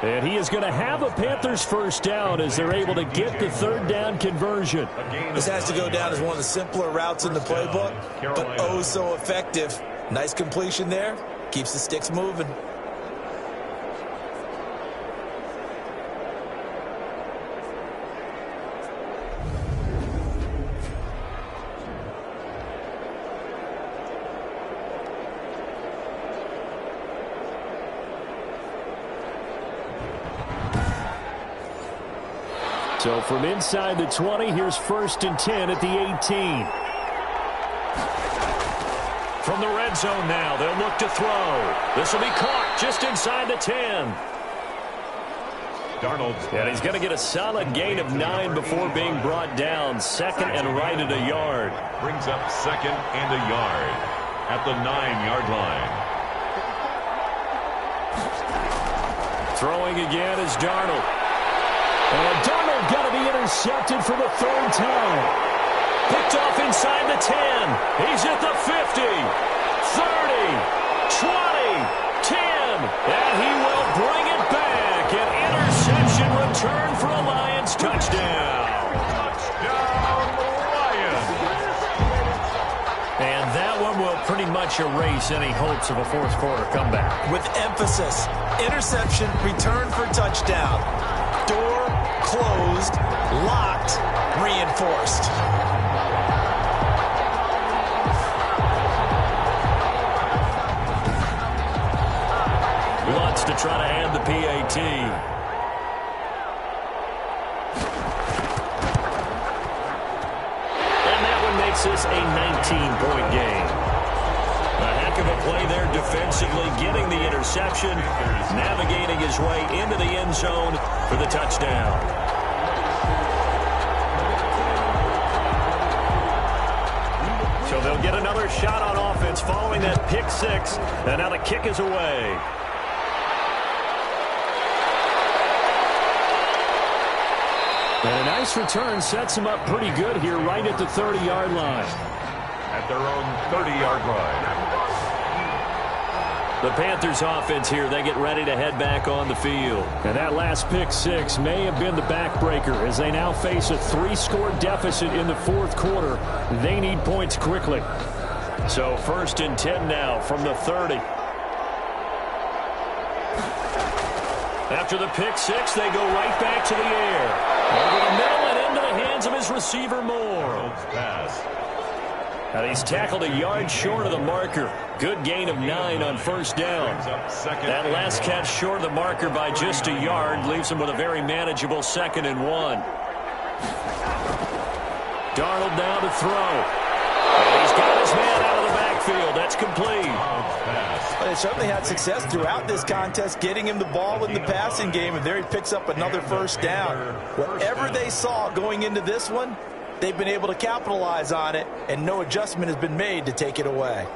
And he is going to have a Panthers first down as they're able to get the third down conversion. This has to go down as one of the simpler routes in the playbook, but oh so effective. Nice completion there. Keeps the sticks moving. So from inside the 20, here's 1st and 10 at the 18. From the red zone now, they'll look to throw. This will be caught just inside the 10. Darnold's And he's going to get a solid gain of 9 before being brought down. 2nd and right at a yard. brings up 2nd and a yard at the 9-yard line. Throwing again is Darnold. And Darnold got to be intercepted for the 3rd time. Picked off inside the 10. He's at the 50, 30, 20, 10. And he will bring it back. An interception return for a Lions touchdown. Touchdown, Lions. And that one will pretty much erase any hopes of a fourth-quarter comeback. With emphasis, interception, return for touchdown. Door closed, locked, reinforced. Lutz to try to add the PAT. And that one makes this a 19-point game. A heck of a play there defensively, getting the interception, navigating his way into the end zone for the touchdown. So they'll get another shot on offense following that pick six, and now the kick is away. And a nice return sets him up pretty good here right at the 30-yard line. At their own 30-yard line. The Panthers offense here, they get ready to head back on the field. And that last pick six may have been the backbreaker as they now face a 3-score deficit in the fourth quarter. They need points quickly. So 1st and 10 now from the 30. After the pick six, they go right back to the air. Over the middle and into the hands of his receiver Moore. Pass. And he's tackled a yard short of the marker. Good gain of 9 on 1st down. That last catch short of the marker by just a yard leaves him with a very manageable 2nd and 1. Darnold now to throw. And he's got his man out of the backfield. That's complete. They certainly had success throughout this contest, getting him the ball in the passing game, and there he picks up another 1st down. Whatever they saw going into this one, they've been able to capitalize on it, and no adjustment has been made to take it away.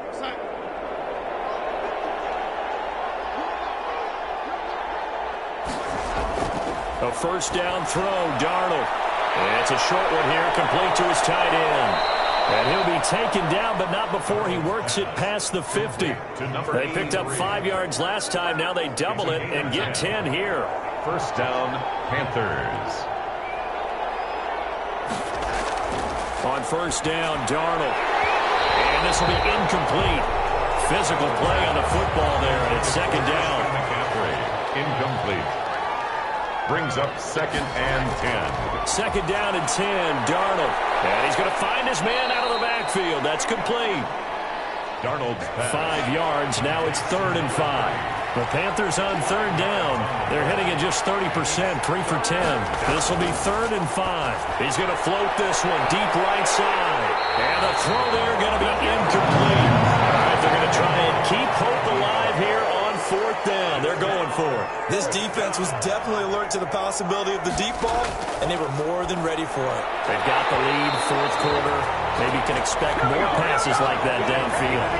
A 1st down throw, Darnold. And it's a short one here, complete to his tight end. And he'll be taken down, but not before he works it past the 50. They picked up 5 yards last time. Now they double it and get 10 here. 1st down, Panthers. On 1st down, Darnold. And this will be incomplete. Physical play on the football there, and it's 2nd down. Incomplete. Brings up 2nd and 10. 2nd down and 10, Darnold. And he's going to find his man out of the backfield. That's complete. Darnold's pass. 5 yards. Now it's 3rd and 5. The Panthers on 3rd down. They're hitting at just 30%, 3 for 10. This will be 3rd and 5. He's going to float this one deep right side. And the throw there going to be incomplete. All right, they're going to try and keep hope alive here on 4th down. They're going for it. This defense was definitely alert to the possibility of the deep ball, and they were more than ready for it. They've got the lead, 4th quarter. Maybe can expect more passes like that downfield.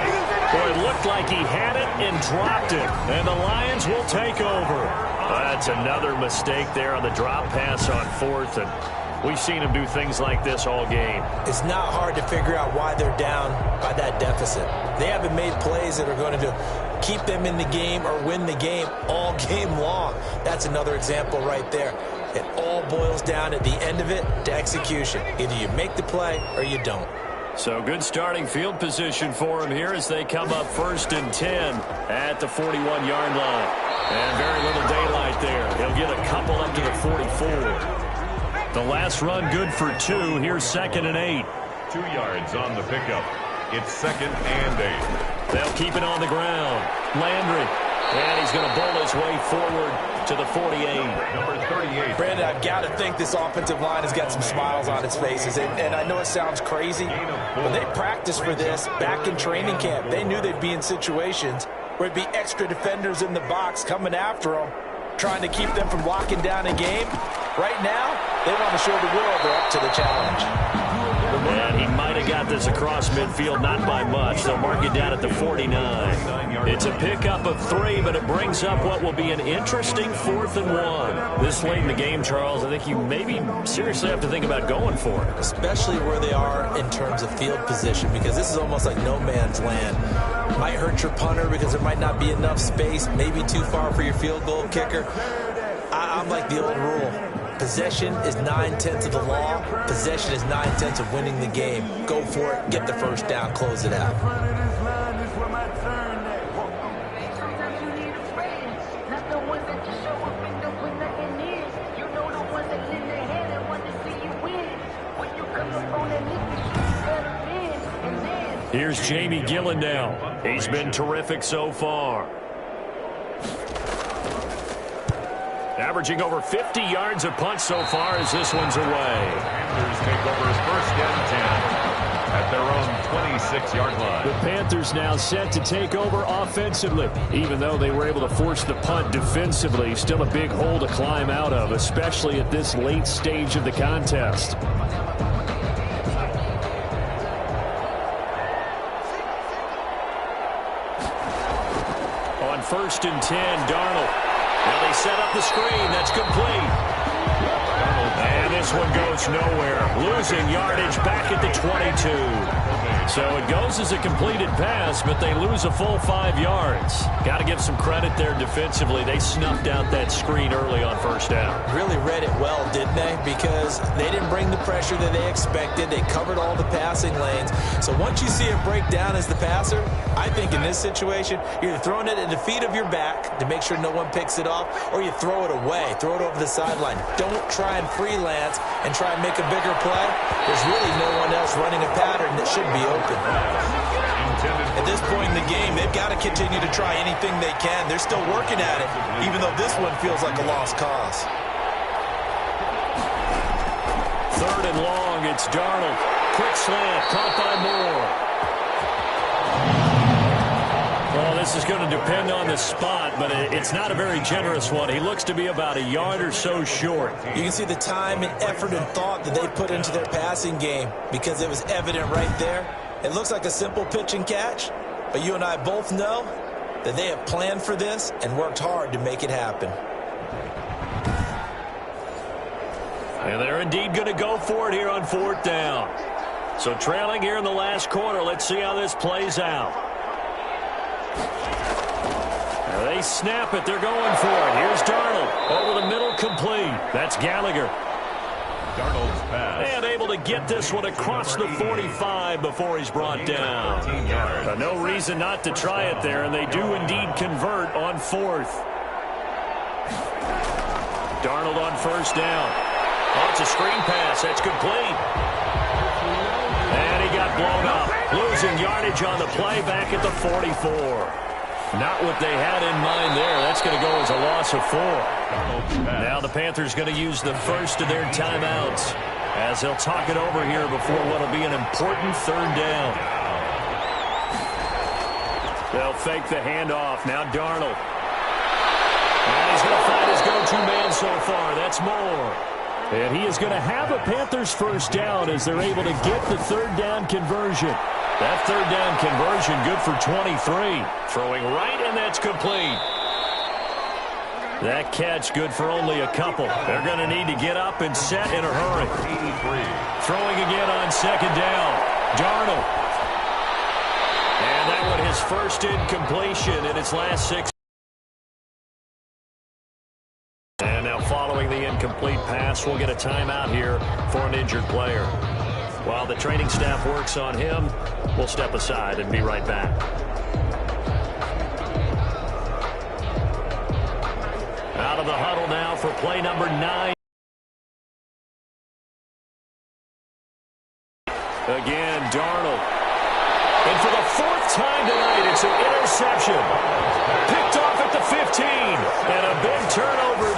Boy, it looked like he had it and dropped it, and the Lions will take over. That's another mistake there on the drop pass on 4th, and we've seen him do things like this all game. It's not hard to figure out why they're down by that deficit. They haven't made plays that are going to keep them in the game or win the game all game long. That's another example right there. It all boils down at the end of it to execution. Either you make the play or you don't. So good starting field position for him here as they come up 1st and 10 at the 41-yard line. And very little daylight there. He'll get a couple up to the 44. The last run good for 2. Here's 2nd and 8. 2 yards on the pickup. It's 2nd and 8. They'll keep it on the ground. Landry. And he's going to bowl his way forward to the 48. Number 38. Brandon, I've got to think this offensive line has got some smiles on its faces. And I know it sounds crazy, but they practiced for this back in training camp. They knew they'd be in situations where it'd be extra defenders in the box coming after them, trying to keep them from locking down a game. Right now, they want to show the world they're up to the challenge. And he might have got this across midfield, not by much. They'll mark it down at the 49. It's a pickup of 3, but it brings up what will be an interesting 4th and 1. This late in the game, Charles, I think you maybe seriously have to think about going for it. Especially where they are in terms of field position, because this is almost like no man's land. Might hurt your punter because there might not be enough space, maybe too far for your field goal kicker. I'm like the old rule. Possession is 9/10 of the law. Possession is 9/10 of winning the game. Go for it. Get the first down. Close it out. Here's Jamie Gillandale. He's been terrific so far. Averaging over 50 yards a punt so far as this one's away. Panthers take over his 1st and 10 at their own 26-yard line. The Panthers now set to take over offensively. Even though they were able to force the punt defensively, still a big hole to climb out of, especially at this late stage of the contest. On 1st and 10, Darnold. Now they set up the screen. That's complete. And this one goes nowhere. Losing yardage back at the 22. So it goes as a completed pass, but they lose a full 5 yards. Got to give some credit there defensively. They snuffed out that screen early on 1st down. Really read it well, didn't they? Because they didn't bring the pressure that they expected. They covered all the passing lanes. So once you see it break down as the passer, I think in this situation, you're throwing it at the feet of your back to make sure no one picks it off, or you throw it away, throw it over the sideline. Don't try and freelance and try and make a bigger play. There's really no one else running a pattern that should be open. At this point in the game, they've got to continue to try anything they can. They're still working at it, even though this one feels like a lost cause. 3rd and long, it's Darnold. Quick slant, caught by Moore. Well, this is going to depend on the spot, but it's not a very generous one. He looks to be about a yard or so short. You can see the time and effort and thought that they put into their passing game because it was evident right there. It looks like a simple pitch and catch, but you and I both know that they have planned for this and worked hard to make it happen. And they're indeed going to go for it here on 4th down. So trailing here in the last quarter, let's see how this plays out. They snap it. They're going for it. Here's Darnold. Over the middle, complete. That's Gallagher. Darnold's pass. And able to get this one across the 45 before he's brought down. No reason not to try it there, and they do indeed convert on 4th. Darnold on 1st down. Oh, it's a screen pass. That's complete. And he got blown up. Losing yardage on the play back at the 44. Not what they had in mind there. That's going to go as a loss of 4. Now the Panthers going to use the first of their timeouts as they'll talk it over here before what will be an important 3rd down. They'll fake the handoff. Now Darnold. And he's going to find his go-to man so far. That's Moore. And he is going to have a Panthers 1st down as they're able to get the 3rd down conversion. That 3rd down conversion good for 23. Throwing right, and that's complete. That catch good for only a couple. They're going to need to get up and set in a hurry. Throwing again on 2nd down. Darnold. And that one his first incompletion in its last 6. And now following the incomplete pass, we'll get a timeout here for an injured player. While the training staff works on him, we'll step aside and be right back. Out of the huddle now for play number 9. Again, Darnold. And for the 4th time tonight, it's an interception. Picked off at the 15. And a big turnover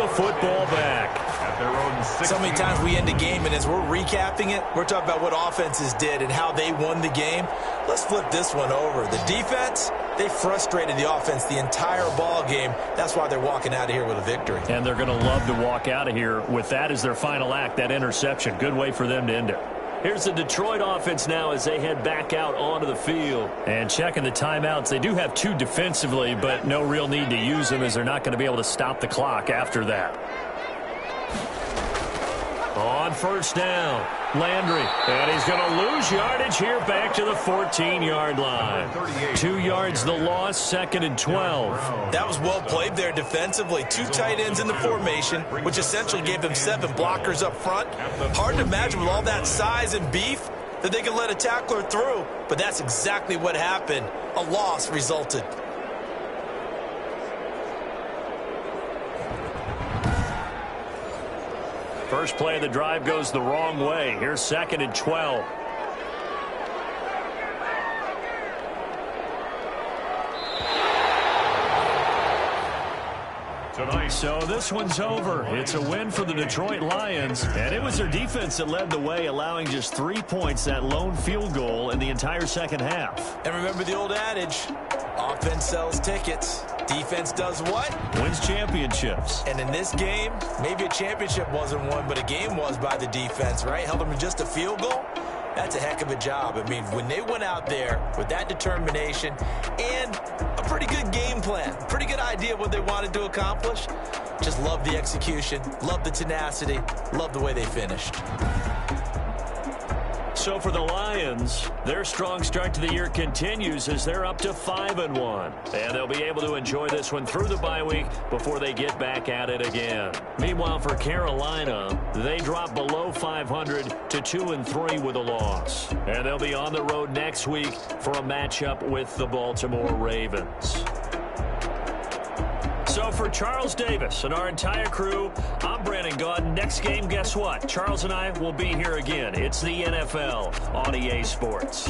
football back. At their own 16. So many times we end a game, and as we're recapping it, we're talking about what offenses did and how they won the game. Let's flip this one over. The defense, they frustrated the offense the entire ball game. That's why they're walking out of here with a victory. And they're going to love to walk out of here with that as their final act, that interception. Good way for them to end it. Here's the Detroit offense now as they head back out onto the field. And checking the timeouts, they do have 2 defensively, but no real need to use them as they're not going to be able to stop the clock after that. On first down, Landry, and he's going to lose yardage here back to the 14-yard line. 2 yards the loss, 2nd and 12. That was well played there defensively. 2 tight ends in the formation, which essentially gave them 7 blockers up front. Hard to imagine with all that size and beef that they could let a tackler through, but that's exactly what happened. A loss resulted. First play of the drive goes the wrong way. Here's 2nd and 12. So this one's over. It's a win for the Detroit Lions, and it was their defense that led the way, allowing just 3 points, that lone field goal in the entire second half. And remember the old adage, offense sells tickets. Defense does what? Wins championships. And in this game, maybe a championship wasn't won, but a game was by the defense, right? Held them to just a field goal. That's a heck of a job. I mean, when they went out there with that determination and a pretty good game plan, pretty good idea what they wanted to accomplish, just love the execution, love the tenacity, love the way they finished. So for the Lions, their strong start to the year continues as they're up to 5-1. And they'll be able to enjoy this one through the bye week before they get back at it again. Meanwhile, for Carolina, they drop below 500 to 2-3 with a loss. And they'll be on the road next week for a matchup with the Baltimore Ravens. So for Charles Davis and our entire crew, I'm Brandon Gaudin. Next game, guess what? Charles and I will be here again. It's the NFL on EA Sports.